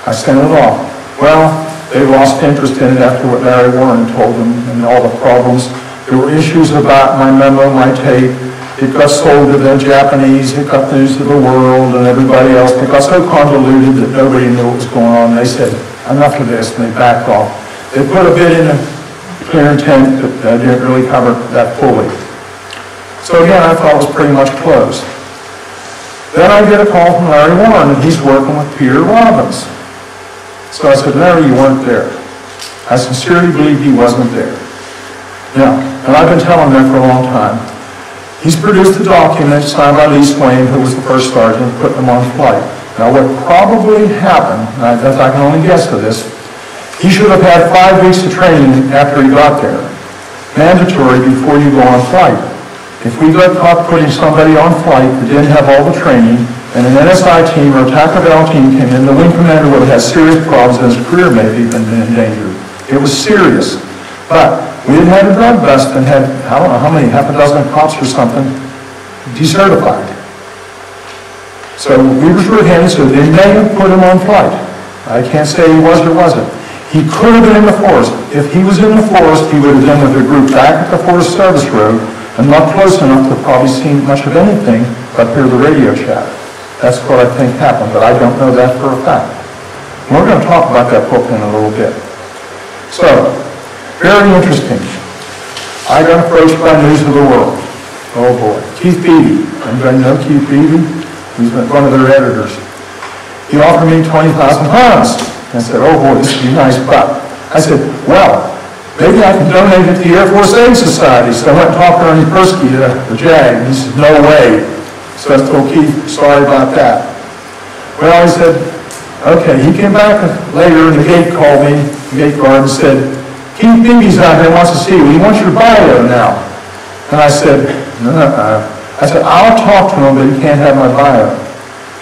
I sent it off. Well, They lost interest in it after what Larry Warren told them and all the problems. There were issues about my memo, my tape. It got sold to the Japanese, it got news to the world and everybody else. It got so convoluted that nobody knew what was going on. They said, enough of this, and they backed off. They put a bit in a clear intent that didn't really cover that fully. So again, I thought it was pretty much closed. Then I get a call from Larry Warren, and he's working with Peter Robbins. So I said, Larry, you weren't there. I sincerely believe he wasn't there. Yeah, and I've been telling that for a long time. He's produced a document signed by Lee Swain, who was the first sergeant, putting them on flight. Now what probably happened, and I can only guess to this, he should have had 5 weeks of training after he got there. Mandatory before you go on flight. If we got caught putting somebody on flight that didn't have all the training, and an NSI team or a Taco Bell team came in, the wing commander would have had serious problems and his career may have even been in danger. It was serious. But we had had a drug bust and had, I don't know how many, half a dozen cops or something, decertified. So we were short-handed, so they may have put him on flight. I can't say he was or wasn't. He could have been in the forest. If he was in the forest, he would have been with a group back at the Forest Service Road and not close enough to probably see much of anything but hear the radio chatter. That's what I think happened, but I don't know that for a fact. We're going to talk about that book in a little bit. So, very interesting. I got approached by News of the World. Oh boy. Keith Beebe. Anybody know Keith Beebe? He's one of their editors. He offered me 20,000 pounds. I said, oh boy, this would be nice, but I said, well, maybe I can donate it to the Air Force Aid Society. So I went and talked to Ernie Persky, the JAG, and he said, no way. So I told Keith, sorry about that. Well, I said, okay. He came back later and the gate called me, the gate guard, and said, Keith Beebe's out here, wants to see you. He wants your bio now. And I said, I said, I'll talk to him, but he can't have my bio.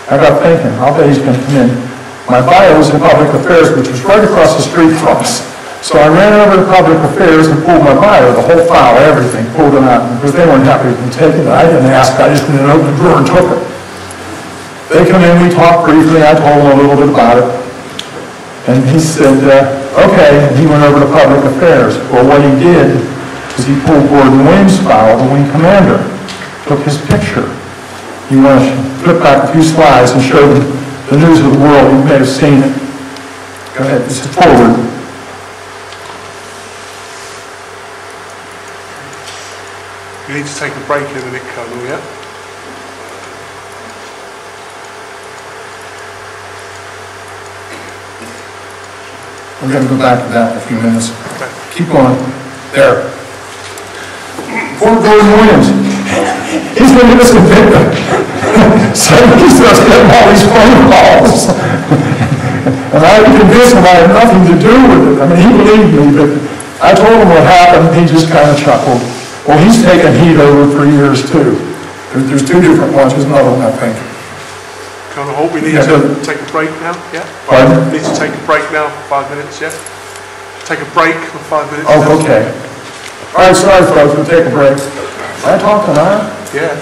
I got thinking, I'll bet he's going to come in. My bio was in Public Affairs, which was right across the street from us. So I ran over to Public Affairs and pulled my bio, the whole file, everything, pulled it out. Because they weren't happy with me taking it. I didn't ask, I just went in an open drawer and took it. They come in, we talked briefly, I told them a little bit about it. And he said, okay, and he went over to Public Affairs. Well, what he did is he pulled Gordon Williams' file, the wing commander, took his picture. You want to flip back a few slides and show them the News of the World. You may have seen it. Go ahead, this is forward. You need to take a break in a minute, Colonel, yeah? We're going to go back to that in a few minutes. Okay. Keep going. There. Poor Gordon Williams. He's been innocent victim. So he starts getting all these phone calls. And I convinced him I had nothing to do with it. I mean, he believed me, but I told him what happened. He just kind of chuckled. Well, he's taken heat over for years, too. There's 2 different ones. There's another one, I think. Colonel Halt, we need to take a break now, yeah? Pardon? We need to take a break now for 5 minutes, yeah? Take a break for 5 minutes. Oh, okay. All right, sorry, folks. We'll take a break. Am I talking, huh? Yeah.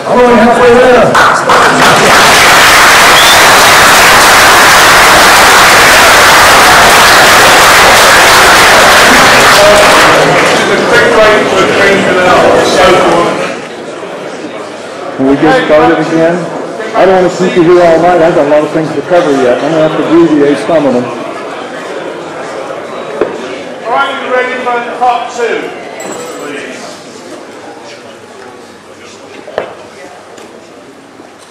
I'm only halfway there. Can we get started again? I don't want to keep you here all night. I've got a lot of things to cover yet. I'm going to have to abbreviate some of them. All right, you ready for part 2?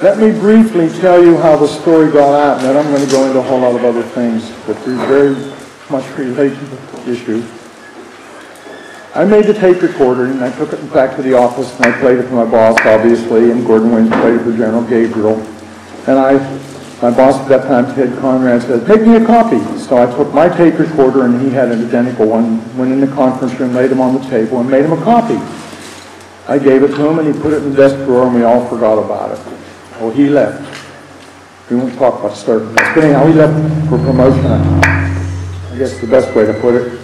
Let me briefly tell you how the story got out, and then I'm going to go into a whole lot of other things that are very much related to the issue. I made the tape recorder, and I took it back to the office, and I played it for my boss, obviously, and Gordon Williams played it for General Gabriel. And my boss at that time, Ted Conrad, said, make me a copy. So I took my tape recorder, and he had an identical one, went in the conference room, laid him on the table, and made him a copy. I gave it to him, and he put it in the desk drawer, and we all forgot about it. Well, he left. We won't talk about service. But anyhow, he left for promotion. I guess the best way to put it.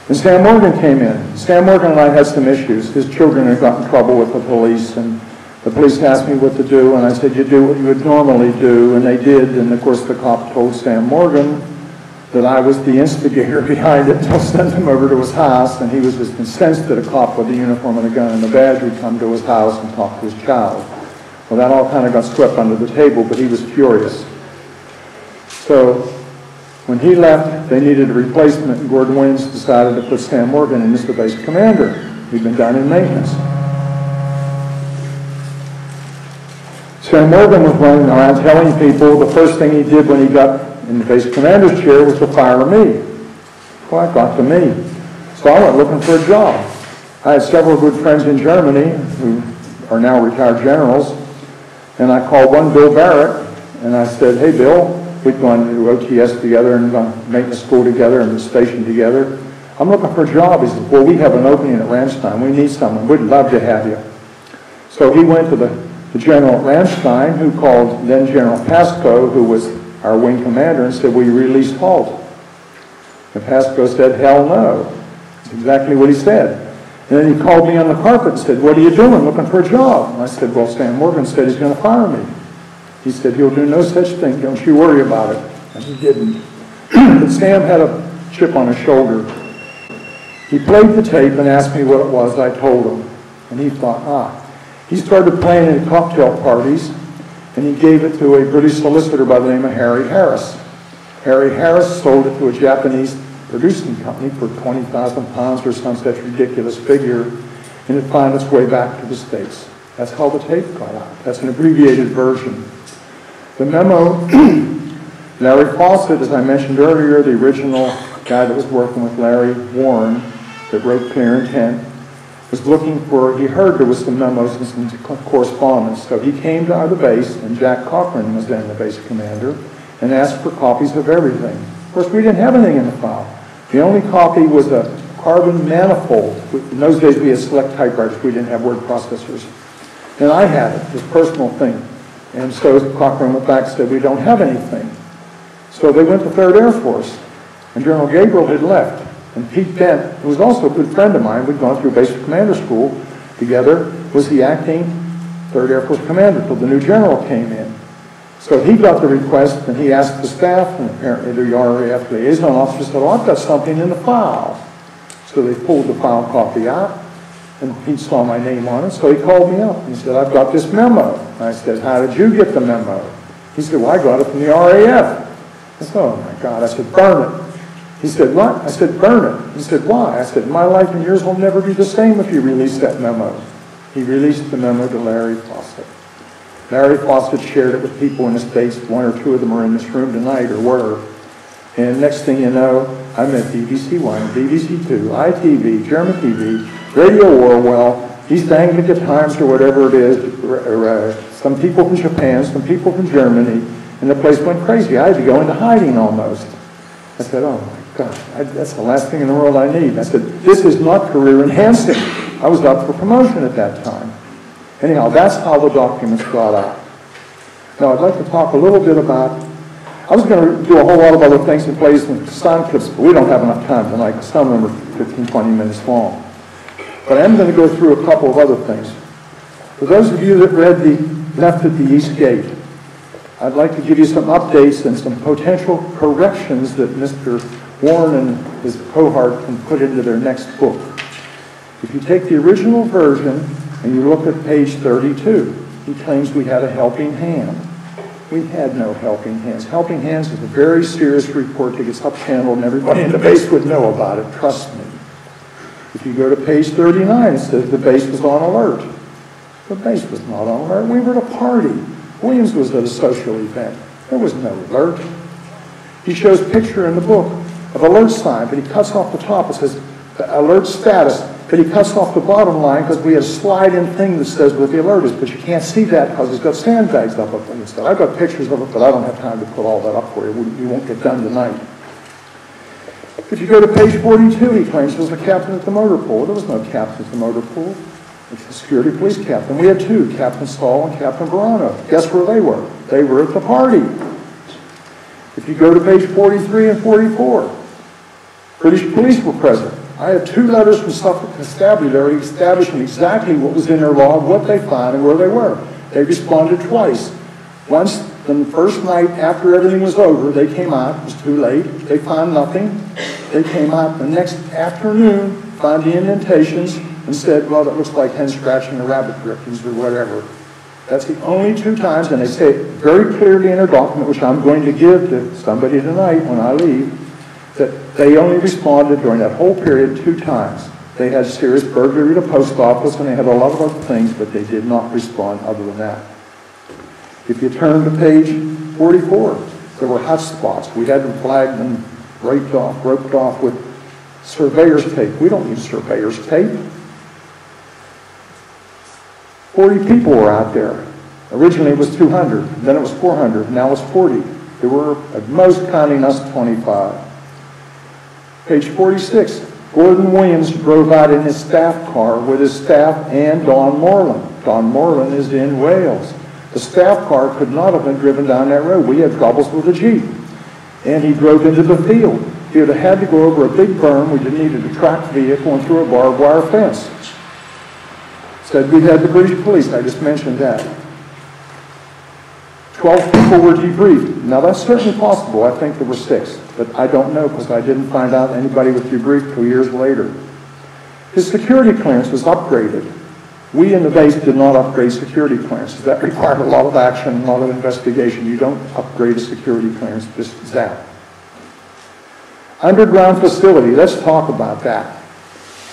And Sam Morgan came in. Sam Morgan and I had some issues. His children had gotten in trouble with the police, and the police asked me what to do, and I said, you do what you would normally do, and they did. And of course, the cop told Sam Morgan, that I was the instigator behind it. They'll send him over to his house, and he was just incensed that a cop with a uniform and a gun and a badge would come to his house and talk to his child. Well, that all kind of got swept under the table, but he was furious. So when he left, they needed a replacement, and Gordon Williams decided to put Sam Morgan in as the base commander. He'd been down in maintenance. Sam Morgan was running around telling people the first thing he did when he got in the base commander's chair was to fire me. Well, it got to me. So I went looking for a job. I had several good friends in Germany who are now retired generals, and I called one Bill Barrett, and I said, hey Bill, we'd gone to OTS together and gone to maintenance school together and the station together. I'm looking for a job. He said, well, we have an opening at Ramstein. We need someone. We'd love to have you. So he went to the general at Ramstein, who called then General Pascoe, who was our wing commander, and said, will you release Halt? And Pascoe said, hell no. That's exactly what he said. And then he called me on the carpet and said, what are you doing? Looking for a job. And I said, well, Sam Morgan said he's going to fire me. He said, he'll do no such thing. Don't you worry about it. And he didn't. But Sam had a chip on his shoulder. He played the tape and asked me what it was. I told him. And he thought, He started playing in cocktail parties, and he gave it to a British solicitor by the name of Harry Harris. Harry Harris sold it to a Japanese producing company for 20,000 pounds or some such ridiculous figure, and it found its way back to the States. That's how the tape got out. That's an abbreviated version. The memo, Larry Fawcett, as I mentioned earlier, the original guy that was working with Larry Warren that wrote Clear Intent, was looking for, he heard there was some memos and some correspondence, so he came to the base, and Jack Cochran was then the base commander, and asked for copies of everything. Of course, we didn't have anything in the file. The only copy was a carbon manifold. In those days, we had select typewriters. We didn't have word processors. And I had it, his personal thing. And so Cochran went back and said, we don't have anything. So they went to 3rd Air Force, and General Gabriel had left. And Pete Bent, who was also a good friend of mine, we'd gone through basic commander school together, was the acting 3rd Air Force commander until the new general came in. So he got the request, and he asked the staff, and apparently the RAF liaison officer said, oh, I've got something in the file. So they pulled the file copy out, and Pete saw my name on it, so he called me up. He said, I've got this memo. And I said, how did you get the memo? He said, well, I got it from the RAF. I said, oh my God. I said, burn it. He said, what? I said, burn it. He said, why? I said, my life and yours will never be the same if you release that memo. He released the memo to Larry Fawcett. Larry Fawcett shared it with people in the States. 1 or 2 of them are in this room tonight, or were. And next thing you know, I'm at BBC 1, BBC 2, ITV, German TV, Radio Orwell, East Anglican Times, or whatever it is, some people from Japan, some people from Germany, and the place went crazy. I had to go into hiding almost. I said, oh my God, that's the last thing in the world I need. I said, this is not career enhancing. I was up for promotion at that time. Anyhow, that's how the documents got out. Now, I'd like to talk a little bit about, I was going to do a whole lot of other things and play some sound clips, but we don't have enough time tonight, because some of them are 15, 20 minutes long. But I am going to go through a couple of other things. For those of you that read the Left at the East Gate, I'd like to give you some updates and some potential corrections that Mr. Warren and his cohort can put into their next book. If you take the original version and you look at page 32, he claims we had a helping hand. We had no helping hands. Helping hands is a very serious report that gets up-channeled, and everybody in the base would know about it, trust me. If you go to page 39, it says the base was on alert. The base was not on alert. We were at a party. Williams was at a social event. There was no alert. He shows a picture in the book of alert sign, but he cuts off the top. It says alert status, but he cuts off the bottom line because we have a slide-in thing that says what the alert is, but you can't see that because it's got sandbags up and stuff. I've got pictures of it, but I don't have time to put all that up for you. We won't get done tonight. If you go to page 42, he claims there was a captain at the motor pool. There was no captain at the motor pool. It's the security police captain. We had 2, Captain Saul and Captain Verano. Guess where they were? They were at the party. If you go to page 43 and 44, British police were present. I had 2 letters from Suffolk Constabulary establishing exactly what was in their log, what they found, and where they were. They responded twice. Once Then the first night after everything was over, they came out. It was too late. They found nothing. They came out the next afternoon, found the indentations, and said, well, that looks like hen scratching or rabbit drippings or whatever. That's the only 2 times, and they say it very clearly in their document, which I'm going to give to somebody tonight when I leave, that they only responded during that whole period 2 times. They had serious burglary at a post office, and they had a lot of other things, but they did not respond other than that. If you turn to page 44, there were hot spots. We had them flagged and roped off with surveyor's tape. We don't use surveyor's tape. 40 people were out there. Originally it was 200, then it was 400, now it's 40. There were, at most counting us, 25. Page 46, Gordon Williams drove out in his staff car with his staff and Don Moreland. Don Moreland is in Wales. The staff car could not have been driven down that road. We had troubles with the Jeep. And he drove into the field. He would have had to go over a big berm. We needed a tracked vehicle and through a barbed wire fence. Said we had the British police. I just mentioned that. 12 people were debriefed. Now that's certainly possible. I think there were 6. But I don't know because I didn't find out anybody was debriefed till years later. His security clearance was upgraded. We in the base did not upgrade security clearances. That required a lot of action, a lot of investigation. You don't upgrade a security clearance, just zap. Underground facility, let's talk about that.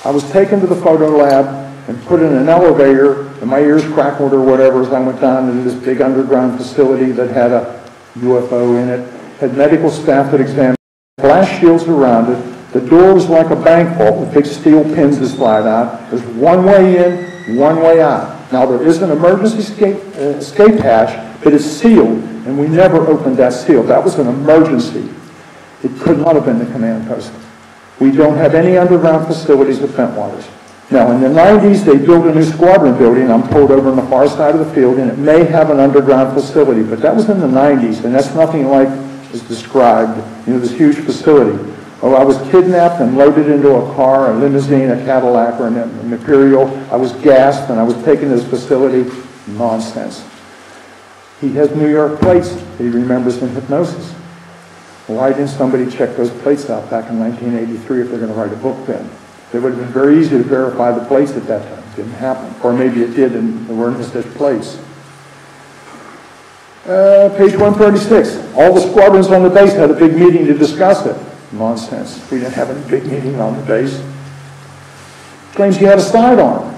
I was taken to the photo lab and put in an elevator, and my ears crackled or whatever as I went down into this big underground facility that had a UFO in it, had medical staff that examined, glass shields around it. The door was like a bank vault with big steel pins that slide out. There's one way in, one way out. Now there is an emergency escape hatch, but it's sealed, and we never opened that seal. That was an emergency. It could not have been the command post. We don't have any underground facilities at Bentwaters. Now in the 90s, they built a new squadron building, I'm told, over on the far side of the field, and it may have an underground facility, but that was in the 90s, and that's nothing like is described, this huge facility. Oh, I was kidnapped and loaded into a car, a limousine, a Cadillac, or an Imperial. I was gassed and I was taken to this facility. Nonsense. He has New York plates that he remembers in hypnosis. Why didn't somebody check those plates out back in 1983 if they're going to write a book then? It would have been very easy to verify the plates at that time. It didn't happen. Or maybe it did and they weren't his plates. Page 136. All the squadrons on the base had a big meeting to discuss it. Nonsense. We didn't have any big meeting on the base. Claims he had a sidearm.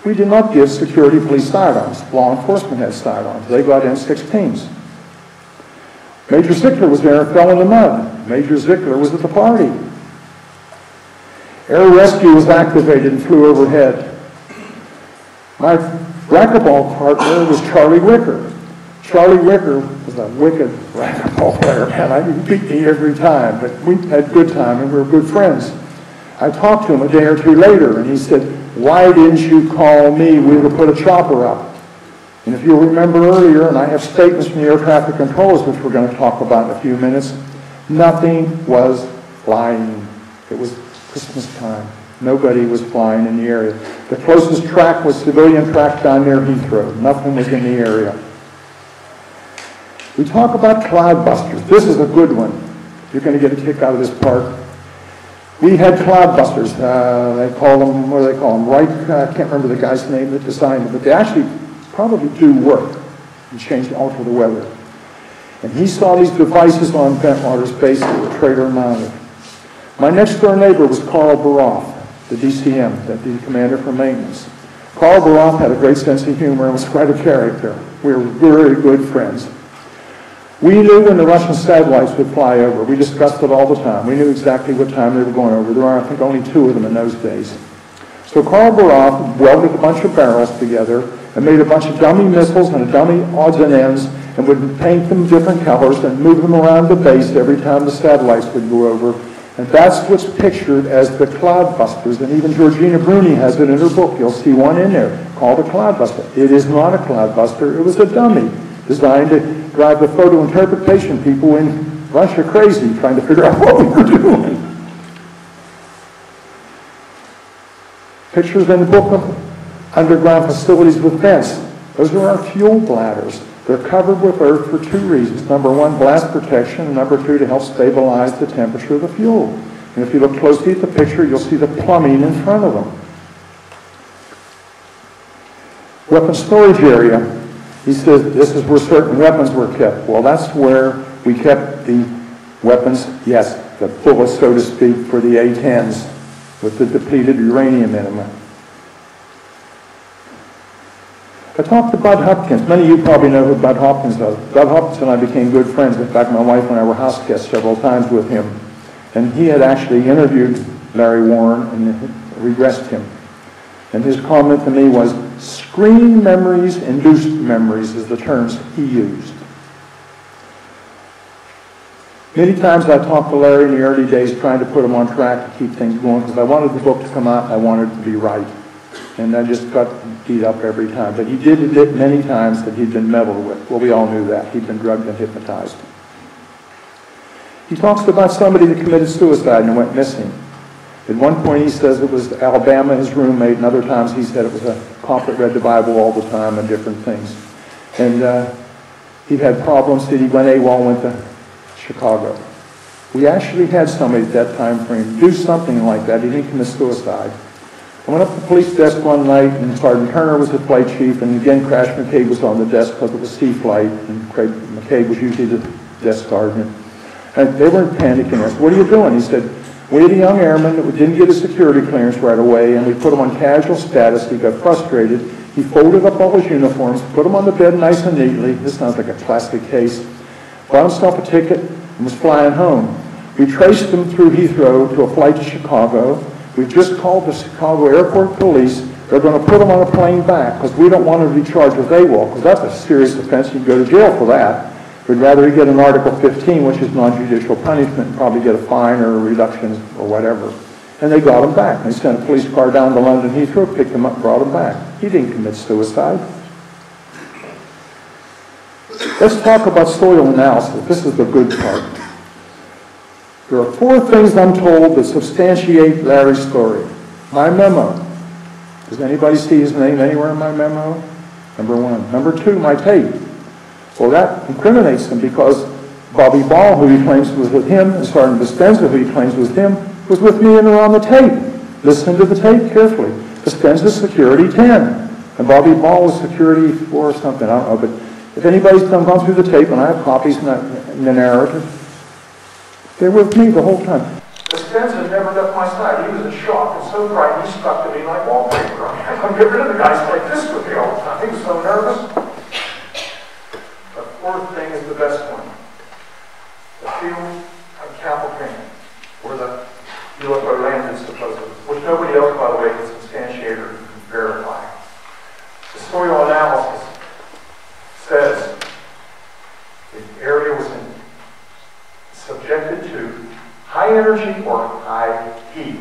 We did not give security police sidearms. Law enforcement had sidearms. They got M16s. Major Zickler was there and fell in the mud. Major Zickler was at the party. Air rescue was activated and flew overhead. My racquetball partner was Charlie Wicker. Charlie Wicker was a wicked racquetball player, man. He beat me every time, but we had a good time and we were good friends. I talked to him a day or 2 later, and he said, why didn't you call me? We would have put a chopper up. And if you'll remember earlier, and I have statements from the air traffic controllers, which we're going to talk about in a few minutes, nothing was flying. It was Christmas time. Nobody was flying in the area. The closest track was civilian track down near Heathrow. Nothing was in the area. We talk about cloudbusters. This is a good one. You're going to get a kick out of this part. We had cloudbusters. They call them, what do they call them? I can't remember the guy's name that designed them, but they actually probably do work and alter the weather. And he saw these devices on Bentwaters base that were trailer mounted. My next door neighbor was Carl Baroff, the DCM, the commander for maintenance. Carl Baroff had a great sense of humor and was quite a character. We were very good friends. We knew when the Russian satellites would fly over. We discussed it all the time. We knew exactly what time they were going over. There were, I think, only 2 of them in those days. So Carl Baroff welded a bunch of barrels together and made a bunch of dummy missiles and dummy odds and ends and would paint them different colors and move them around the base every time the satellites would go over. And that's what's pictured as the cloudbusters. And even Georgina Bruni has it in her book. You'll see one in there called a cloudbuster. It is not a cloudbuster. It was a dummy designed to drive the photo interpretation people in Russia crazy, trying to figure out what we were doing. Pictures in the book of underground facilities with vents. Those are our fuel bladders. They're covered with earth for two reasons. Number one, blast protection, and number two, to help stabilize the temperature of the fuel. And if you look closely at the picture, you'll see the plumbing in front of them. Weapon storage area. He says this is where certain weapons were kept. Well, that's where we kept the weapons, yes, the bullets, so to speak, for the A-10s with the depleted uranium in them. I talked to Bud Hopkins. Many of you probably know who Bud Hopkins was. Bud Hopkins and I became good friends. In fact, my wife and I were house guests several times with him. And he had actually interviewed Larry Warren and regressed him. And his comment to me was, screen memories, induced memories is the terms he used. Many times I talked to Larry in the early days trying to put him on track to keep things going because I wanted the book to come out and I wanted it to be right. And I just got beat up every time. But he did admit many times that he'd been meddled with. Well, we all knew that. He'd been drugged and hypnotized. He talks about somebody that committed suicide and went missing. At one point he says it was Alabama, his roommate, and other times he said it was a cop that read the Bible all the time and different things. And he'd had problems that he went AWOL, went to Chicago. We actually had somebody at that time frame do something like that. He didn't commit suicide. I went up to the police desk one night, and Sergeant Turner was the flight chief, and again, Crash McCabe was on the desk because it was sea flight, and Craig McCabe was usually the desk sergeant. And they were panicking. I said, "What are you doing?" He said, "We had a young airman that didn't get his security clearance right away, and we put him on casual status. He got frustrated. He folded up all his uniforms, put them on the bed nice and neatly." This sounds like a classic case. Bought himself a ticket and was flying home. We traced him through Heathrow to a flight to Chicago. We just called the Chicago Airport Police. They're going to put him on a plane back because we don't want him to be charged with AWOL because that's a serious offense. You can go to jail for that. We'd rather he get an Article 15, which is non-judicial punishment, and probably get a fine or a reduction or whatever. And they got him back. They sent a police car down to London Heathrow, picked him up, brought him back. He didn't commit suicide. Let's talk about soil analysis. This is the good part. There are 4 things I'm told that substantiate Larry's story. My memo. Does anybody see his name anywhere in my memo? Number 1. Number 2, my tape. Well, that incriminates him because Bobby Ball, who he claims was with him, and Sergeant Dispenza, who he claims was him, was with me and on the tape. Listen to the tape carefully. Dispenza's security 10. And Bobby Ball was security 4 or something, I don't know. But if anybody's gone through the tape, and I have copies in the narrative, they're with me the whole time. Dispenza never left my side. He was in shock and so frightened he stuck to me like wallpaper. I couldn't get rid of the guys like this with me all the time. He was so nervous. The 4th thing is the best one. The field of Capel Canyon, where the UFO landed supposedly, which nobody else, by the way, can substantiate or verify. The soil analysis says the area was subjected to high energy or high heat,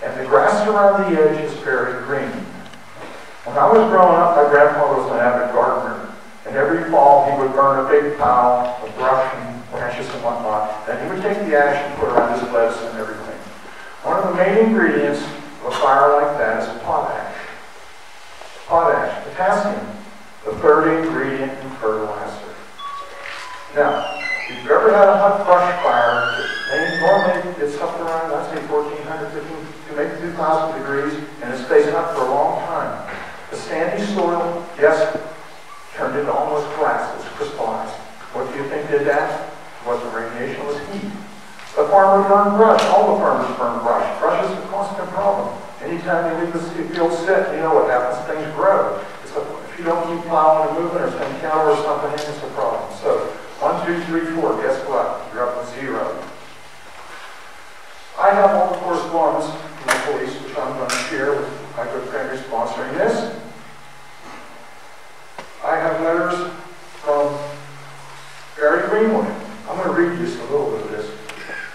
and the grass around the edge is very green. When I was growing up, my grandfather was an avid gardener, and every fall he would burn a big pile of brush and branches and whatnot, and he would take the ash and put it around his lettuce and everything. One of the main ingredients of a fire like that is potash. Potash, potassium, the 3rd ingredient in fertilizer. Now, if you've ever had a hot brush fire, they normally it's up around, I'd say 1400, 15, to maybe 2000 degrees, and it stays hot for a long time. The sandy soil, yes, turned into almost glass. It was crystallized. What do you think did that? It wasn't radiation, it was heat. The farmer burned brush. All the farmers burn brush. Brush is a constant problem. Anytime you leave the field sit, you know what happens. Things grow. If you don't keep plowing and moving or send cattle or something in, it's a problem. So, 1, 2, 3, 4. Guess what? You're up to 0. I have all the correspondence from the police, which I'm going to share with my good friend who's sponsoring this. I have letters from Barry Greenwood. I'm going to read just a little bit of this.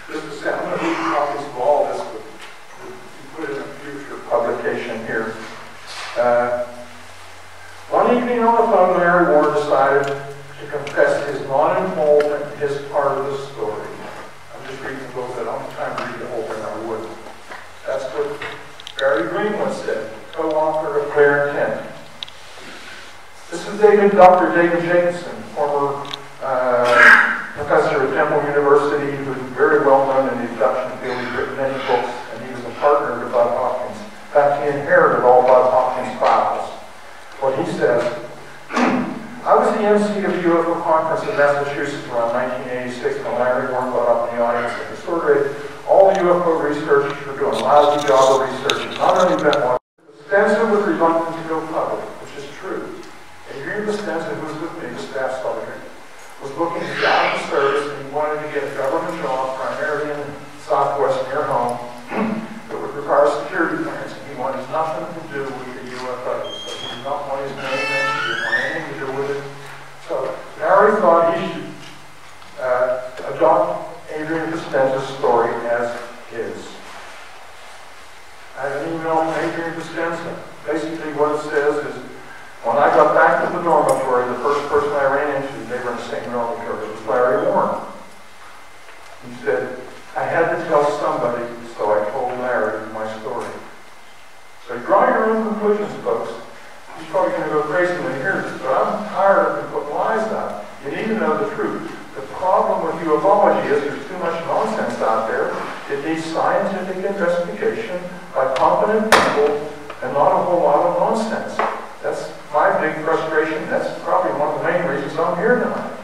Just a second. I'm going to read copies of all this, but put it in a future publication here. One evening on the phone, Larry Warren decided to confess his non-involvement in his part of the story. I'm just reading a little bit. I'm trying to read the whole thing. I would. That's what Barry Greenwood said, co-author of Clear Intent. This is is Dr. David Jacobson, former professor at Temple University, who's very well known in the abduction field. He's written many books, and he was a partner to Bud Hopkins. In fact, he inherited all Bud Hopkins' files. What he says, I was the MC of a UFO conference in Massachusetts around 1986 when Larry Warren got up in the audience and exhorted all the UFO researchers were doing a lousy job of research. Not only that one, Spencer was reluctant to go public, which is true. Adrian Spencer, who was with me, the staff sergeant, was looking to get out of the service and he wanted to get a government job, primarily in Southwest near home, that would require security clearance, and he wanted nothing to do with the UFOs. So he did not want his name mentioned, he didn't want anything to do with it. So Larry thought he should adopt Adrian Spencer's story as his. I have an email from Adrian Spencer. Basically what it says is, when I got back to the dormitory, the first person I ran into, they were in the same dormitory, was Larry Warren. He said, I had to tell somebody, so I told Larry my story. So draw your own conclusions, folks. He's probably going to go crazy when he hears this, but I'm tired of putting lies out. You need to know the truth. The problem with ufology is there's too much nonsense out there. It needs scientific investigation by competent people and not a whole lot of nonsense. That's my big frustration. That's probably one of the main reasons I'm here tonight.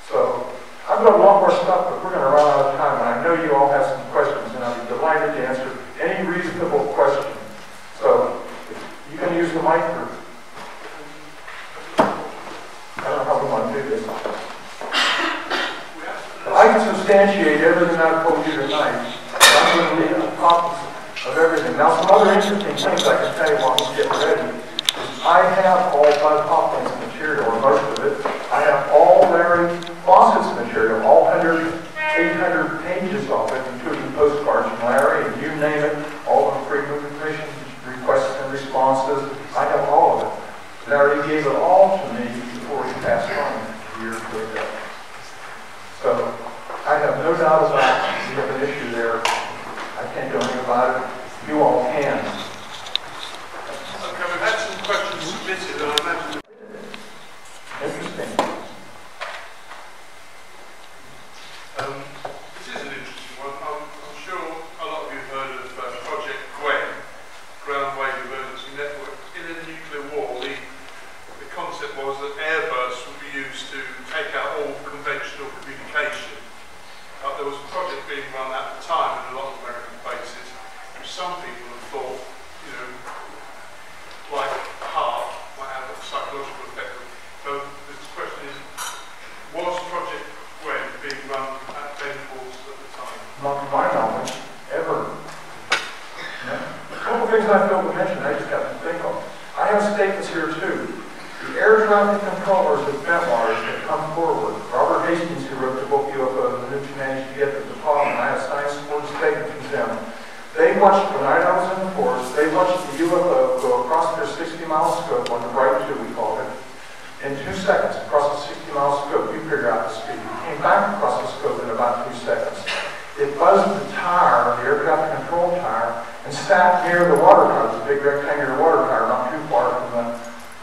So I've got a lot more stuff, but we're going to run out of time, and I know you all have some questions, and I'll be delighted to answer any reasonable question. So you can use the mic for, I don't know how we want to do this. I can substantiate everything I've told you tonight, and I'm going to leave copies of everything. Now, some other interesting things I can tell you while I'm getting ready. I have all Bud Hopkins material, or most of it. I have all Larry Fawcett's material, all 800 pages of it, including postcards from Larry, and you name it, all the frequent commission requests and responses. I have all of it. Larry gave it all to me before he passed on a year or two ago. So I have no doubt about it. We have an issue there. I can't do anything about it. You all can. Okay, we've had some questions submitted, and I imagine. Interesting. This is an interesting one. I'm sure a lot of you have heard of Project Gwen, Ground Wave Emergency Network. In a nuclear war, the concept was that airbursts would be used to take out all conventional communication. There was a project being run at the time in a lot of American bases, which some people have thought, you know, like Halt, might have a psychological effect. So the question is, was Project Gwen being run at Benford's at the time? Not to my knowledge, ever. No. A couple of things I failed to mention, I just have to think of. I have statements here too. The air traffic controllers at Bentwaters have come forward. Robert Hastings, who wrote the book UFOs, and who managed to get to the top, and I have signed support statements from them. They watched, when I was in the force, they watched the UFO go across their 60-mile scope on the right 2, we call it, in 2 seconds, across the 60-mile scope. You figure out the speed. It came back across the scope in about 2 seconds. It buzzed the tire, the air traffic control tire, and sat near the water tower, the big rectangular water tower, not too far from the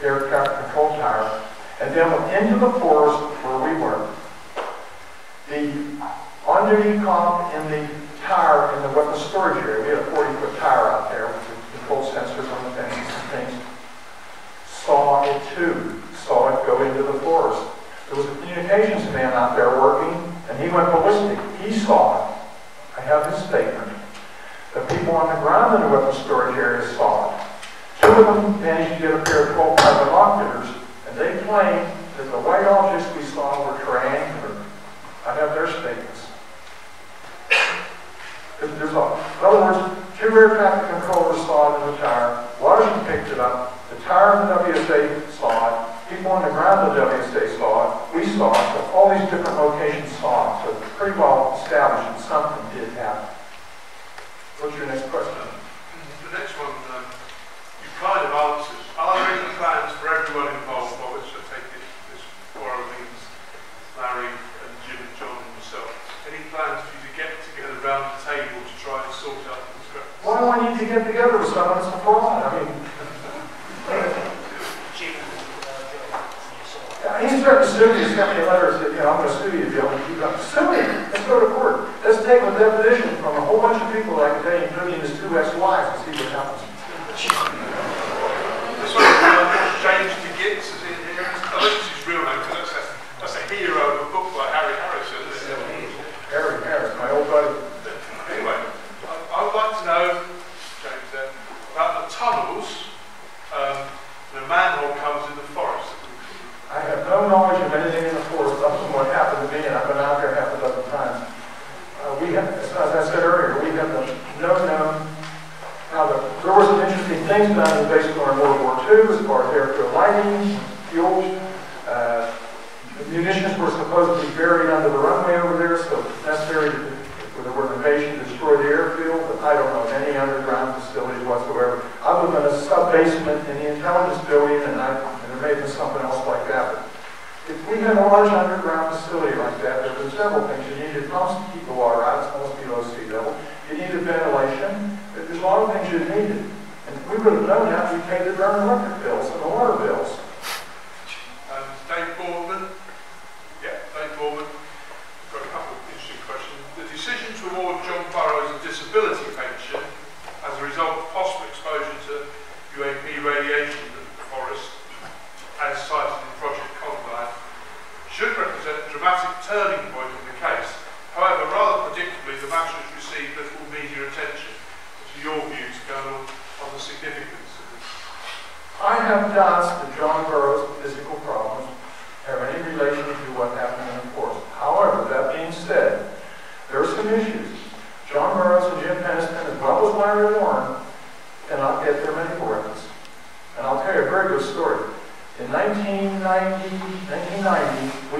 air traffic control tower, and then went into the forest where we were. The on-duty cop in the tower, in the weapons storage area, we had a 40-foot tower out there with the control sensors on the fences and things, saw it too, saw it go into the forest. There was a communications man out there working, and he went ballistic. He saw it. I have his statement. The people on the ground in the weapons storage area saw it. 2 of them managed to get a pair of 12-pound binoculars, and they claimed that the white objects we saw were triangular. I have their statements. In other words, 2 air traffic controllers saw it in the tower. Washington picked it up. The tower in the WSA saw it. People on the ground in the WSA saw it. We saw it. So all these different locations saw it. So it's pretty well established that something did happen. What's your next question? The next one, you kind of answered. Are there any plans for everyone involved, or which I take it this borrowings, Larry and Jim and John and myself? Any plans for you to get together around the table to try to sort out the discrepancies? Why do I need to get together with someone that's a fraud? I mean, threatened to sue me, sent me a letter and said, you know, I'm going to sue you if you don't keep up. Sue me. Let's go to court. Let's take a deposition from a whole bunch of people I can tell you, including his 2 ex-wives, to see what happens. This one James begins is in here. I think this is real name because that's a hero of a book by Harry Harrison, isn't it? Harry Harris, my old buddy. Anyway, I would like to know, James, about the tunnels when a manhole comes in the forest. I have no knowledge of anything in the forest other than what happened to me, and I've been out there half a dozen times. We have, as I said earlier, we have no known. Now, there were some interesting things done in the base in World War II as far as airfield lighting, fuels. The munitions were supposed to be buried under the runway over there, so if necessary for the organization to destroy the airfield, but I don't know of any underground facilities whatsoever, other than a sub-basement in the intelligence building, and there may have been something else like that. But if we had a large underground facility like that, there were several things. You needed pumps to keep the water out, it's almost below sea level. You needed ventilation. There's a lot of things you needed. And if we would have known that, we paid the darn electric bills and the water bills. Dave Boardman. Yeah, Dave Boardman. Got a couple of interesting questions. The decision to award John Burroughs a disability pension as a result of possible exposure to UAP radiation in the forest, as cited in Project Conline, should represent a dramatic turning point in the case. However, rather predictably, the matter has received little media attention. To your views, Colonel, on the significance of this? I have doubts that John Burroughs' physical problems have any relation to what happened in the forest. However, that being said, there are some issues. John Burroughs and Jim Peniston, as well as Larry Warren, cannot get their medical records. And I'll tell you a very good story. In 1990, I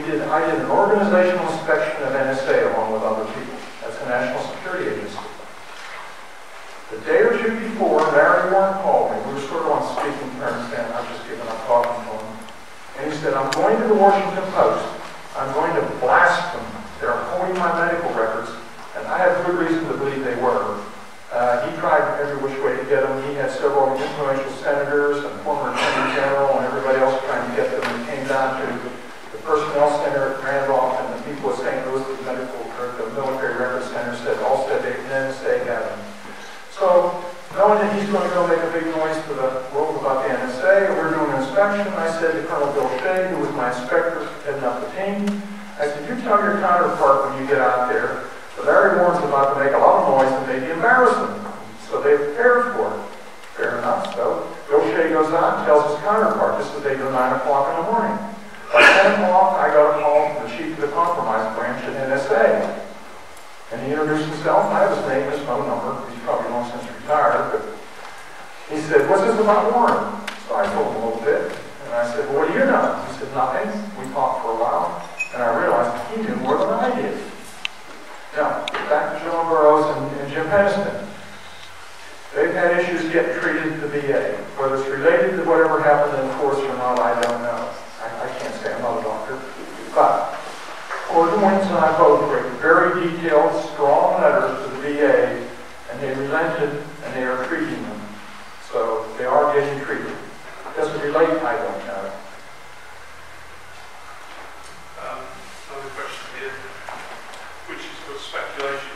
did an organizational inspection of NSA along with other people. That's the National Security Agency. The day or two before, Larry Warren called me. We were sort of on speaking terms then. I've just given up talking to him. And he said, I'm going to the Washington Post. I'm going to blast them. They're holding my medical records. And I have good reason to believe they were. He tried every which way to get them. He had several influential senators and former attorney general and everybody else trying to get them. And it came down to the personnel center at Randolph and the people at St. Louis, the medical or the military records center all said they didn't say had them. So, knowing that he's going to go make a big noise to the world about the NSA, we're doing an inspection. I said to Colonel Bill Shea, who was my inspector heading up the team, I said, you tell your counterpart when you get out there that Larry Warren's about to make a lot of noise and maybe embarrass them. So they prepared for it. Fair enough. So Bill Shea goes out and tells his counterpart, this is 8 or 9 o'clock in the morning. By 10 o'clock, I got a call from the chief of the compromise branch at NSA. And he introduced himself. I have his name and his phone number. He's probably long since retired. But he said, what's this about Warren? So I told him a little bit. And I said, well, what do you know? He said, nothing. We talked for a while. And I realized he knew more than I did. Now, back to John Burroughs and Jim Peniston. They've had issues getting treated at the VA. Whether it's related to whatever happened in the forest or not, I don't know. I can't say I'm not a doctor. But Gordon Wins and I both wrote very detailed, strong letters to the VA, and they relented, and they are treating them. So they are getting treated. Does it relate? I don't know. Another question here, which is for speculation.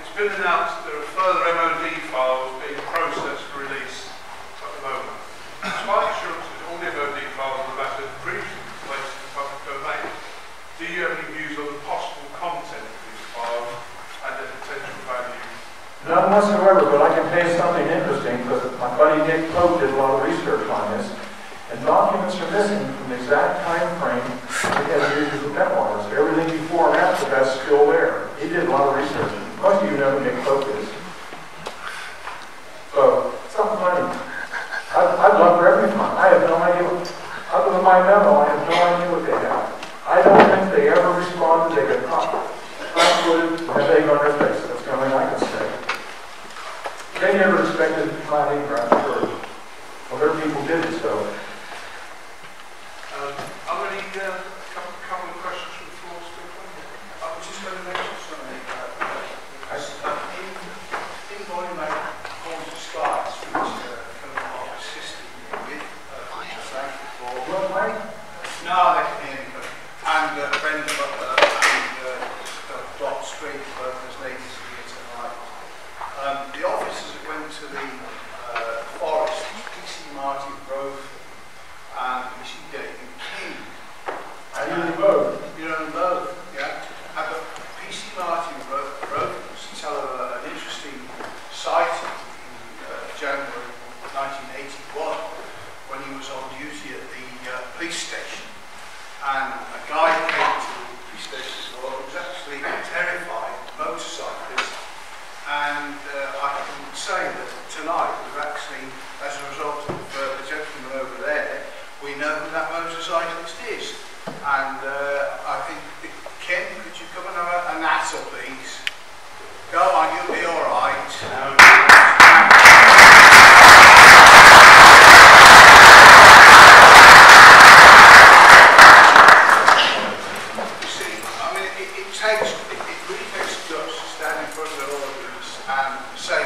It's been announced there are further MOD files being processed for release at the moment. Despite assurances all the MOD files on the matter have previously been placed in the public domain, do you have any views on the possible content of these files and their potential value? None whatsoever, but I can tell you something interesting because my buddy Nick Pope did a lot of research on this, and documents are missing from the exact time frame we had to use the memoirs. Everything before and after that's still there. He did a lot of research. Most of you know who Nick Pope is. So, something funny. I'd love for every time. I have no idea what, other than my memo, I have no idea what they have. I don't think they ever responded. They got flat-footed and had egg on their face. That's the only thing I can say. They never expected to find any ground for it. Well, their people did it, so. Are there any couple of questions from the floor still? I was just going to mention something. In volume 8, Holmes starts with Colonel Halt assisting with no, they can hear me. officers that went to the forest, PC Martin Grove and PC David King. I knew them both. You know them both, yeah? And the PC Martin Grove used to tell an interesting sighting in January 1981 when he was on duty at the police station. And a guy came to the police station who was actually terrified, motorcyclist. And I can say that tonight we've actually, as a result of the gentleman over there, we know who that motorcyclist is. And I think, Ken, could you come and have a natter, please? Go on, you'll be all right. You see, I mean, it really takes guts to stand in front of all of us and say,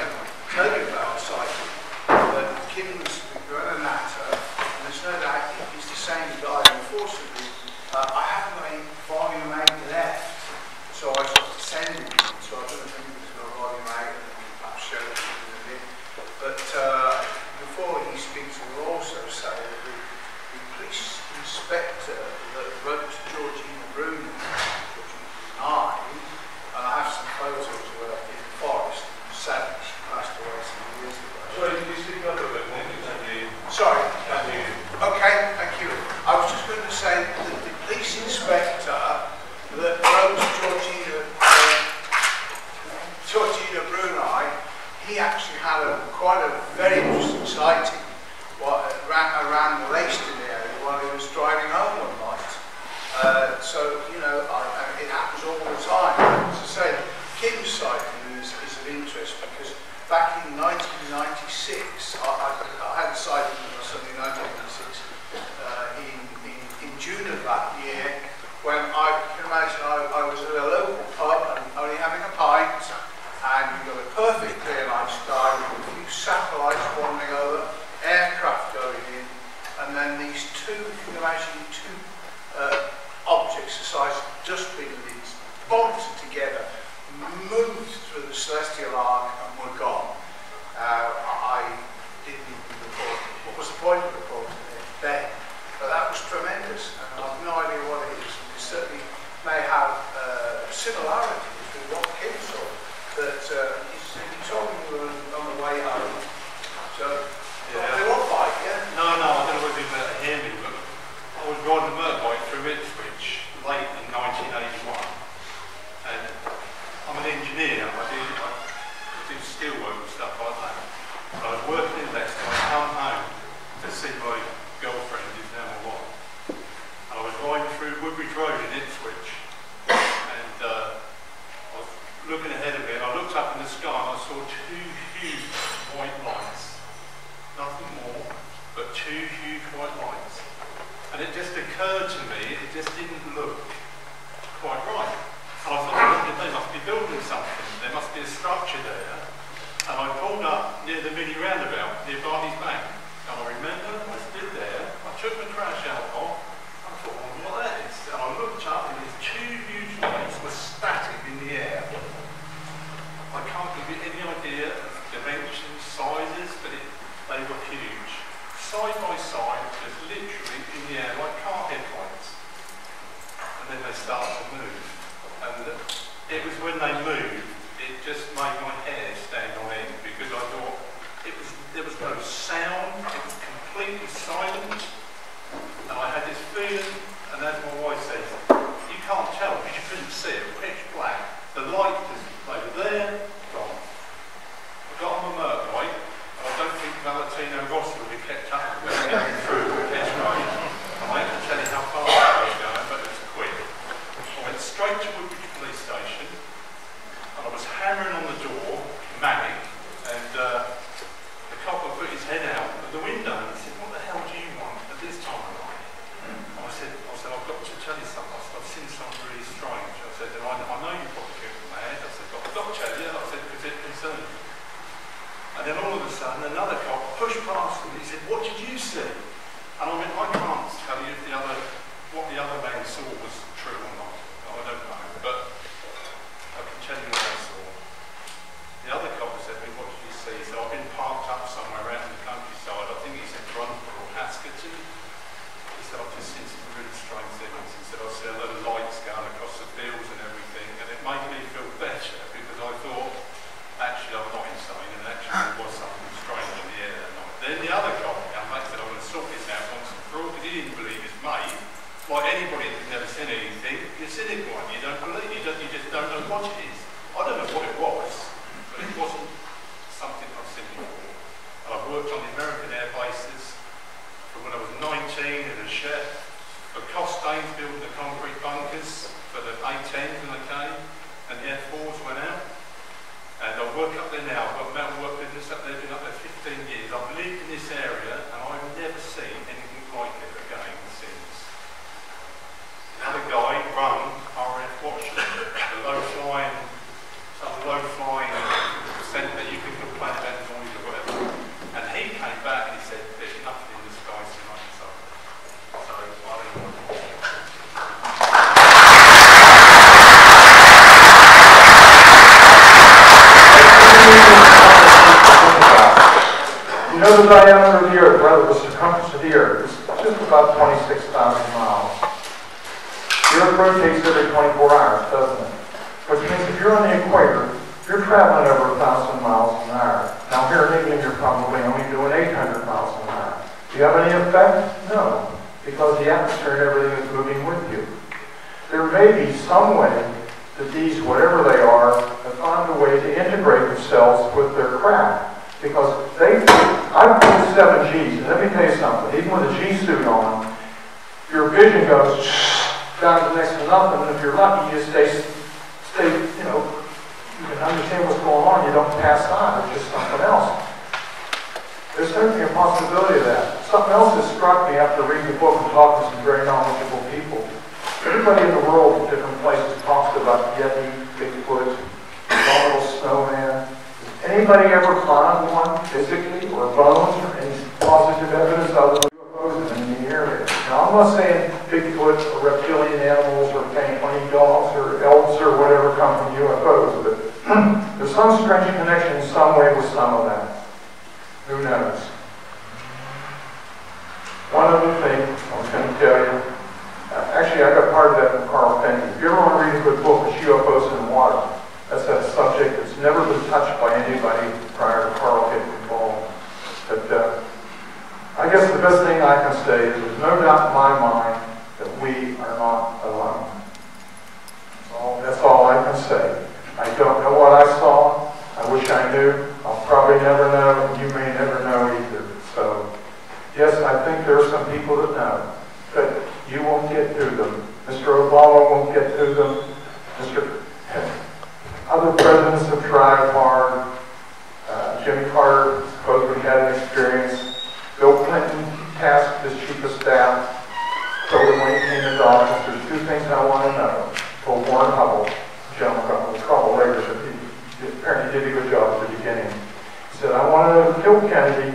tell you about cycling. But Kim's got a natter, and there's no doubt he's the same guy. Unfortunately, I haven't got any volume 8 left, so I sort of send him. So I don't think he's got volume 8, and perhaps show it to him a bit. But before he speaks, we'll also say that the police inspector that wrote to Georgina Bruno, and I have some photos of her in the forest. Sadly, she passed away some years ago. Sorry, can you speak up a bit? Sorry. Okay, thank you. I was just going to say that the police inspector that wrote Georgina Bruni, he actually had quite a very interesting sighting around the Leiston area while he was driving home one night. So, you know, it happens all the time. As I say, Kim's sighting is of interest because back in 1996, I had a sighting of something in 1996 in June of that year when I can imagine I was at a local pub and only having a pint, and you've got a perfect clear night sky with a few satellites wandering over, aircraft going in, and then these two, you can imagine two objects the size of dustbin lids bumped together, moved through the celestial arc and were gone. I didn't even report what was the point of reporting it then, but that was tremendous, and I've no idea what it is. It certainly may have similarities with what Kim saw, that he told me we were on the way home. So, yeah. They won't fight, yeah? No, I don't know whether you better hear me, but I was riding a motorbike through Ipswich late in 1981, and I'm an engineer. I do steel work and stuff like that. But I was working in Leicester. I come home to see my girlfriend, who's now my wife. And I was riding through Woodbridge Road in Ipswich, and I was looking ahead of me, and I looked up in the sky and I saw two huge white lights. Nothing more, but two huge white lights. And it just occurred to me, it just didn't look quite right. And I thought, they must be building something, there must be a structure there. And I pulled up near the mini roundabout, near Barney's Bank. And I remember, I stood there, I took my crash out off, and I thought, I wonder what that is. And I looked up, and these two huge lights were static in the air. I can't give you any idea of dimensions, sizes, but they were huge. Side by side, just literally in the air, like car headlights. And then they started to move. And it was when they moved, it just made my hair stand on end, because I thought there was no sound, it was completely silent, and I had this feeling, and as my wife says, you can't tell because you couldn't see it, pitch black. The light was over there, gone. I got on my motorbike, and I don't think Valentino Rossi would have kept up with me going through the pitch road. I ain't going to tell you how fast I was going, but it was quick. I went straight to Woodbridge Police Station, and I was hammering on the door, manic, and the copper put his head out of the window and he said, what the hell do you want at this time of night? And I said, I've got to tell you something. I've seen something really strange. I said, I know you're probably going mad. I said, but I've got to tell you. I said, because it concerns me. And then all of a sudden, another cop pushed past him. He said, what did you see? And I went, I can't tell you if what the other man saw was true or not. I don't know, but I can tell you what I saw. The other cop said to me, what did you see? worked on the American air bases from when I was 19 as a chef. For Costain's building the concrete bunkers for the A-10s when they came, and the F-4s went out. And I work up there now. I've got a metal work business up there, been up there 15 years. I've lived in this area and I've never seen anything like it again since. Another guy run RF Watchman, the low-flying, some low-flying centre that you can complain about noise or whatever. And he came back and he said, there's nothing in the sky tonight. So I don't know. You know the diameter of the Earth, rather the circumference of the Earth, is just about 26,000 miles. The Earth rotates every 24 hours, doesn't it? Which means if you're on the equator, you're traveling over 1,000 miles an hour. Now here in England, you're probably only doing 800 miles an hour. Do you have any effect? No, because the atmosphere and everything is moving with you. There may be some way that these, whatever they are, have found a way to integrate themselves with their craft. Because I've put 7 Gs, and let me tell you something, even with a G suit on, your vision goes down to next to nothing, and if you're lucky, you stay, you know, you can understand what's going on, you don't pass on, it's just something else. There's certainly a possibility of that. Something else that struck me after reading the book and talking to some very knowledgeable people. Everybody in the world in different places talks about Yeti, Bigfoot, abominable snowman. Anybody ever found one physically, or bones, or any positive evidence other than UFOs in the area? Now, I'm not saying Bigfoot or reptilian animals or funny dogs or elves or whatever come from UFOs, but there's some strange connection in some way with some of that. Who knows? One other thing I was going to tell you. Actually, I got part of that from Carl Penny. If you ever want to read a good book, it's UFOs in the Water. That's a subject that's never been touched by anybody prior to Carl getting involved. But I guess the best thing I can say is there's no doubt in my mind that we are not alone. That's all I can say. I don't know what I saw. I wish I knew. I'll probably never know, and you may never know either. So, yes, I think there are some people that know, but you won't get to them. Mr. Obama won't get to them. Other presidents have tried hard. Jimmy Carter supposedly had an experience. Bill Clinton tasked his chief of staff, told him when he came into office, there's 2 things I want to know. Told Warren Hubble, the gentleman got in trouble later, but he apparently did a good job at the beginning. He said, I want to kill Kennedy,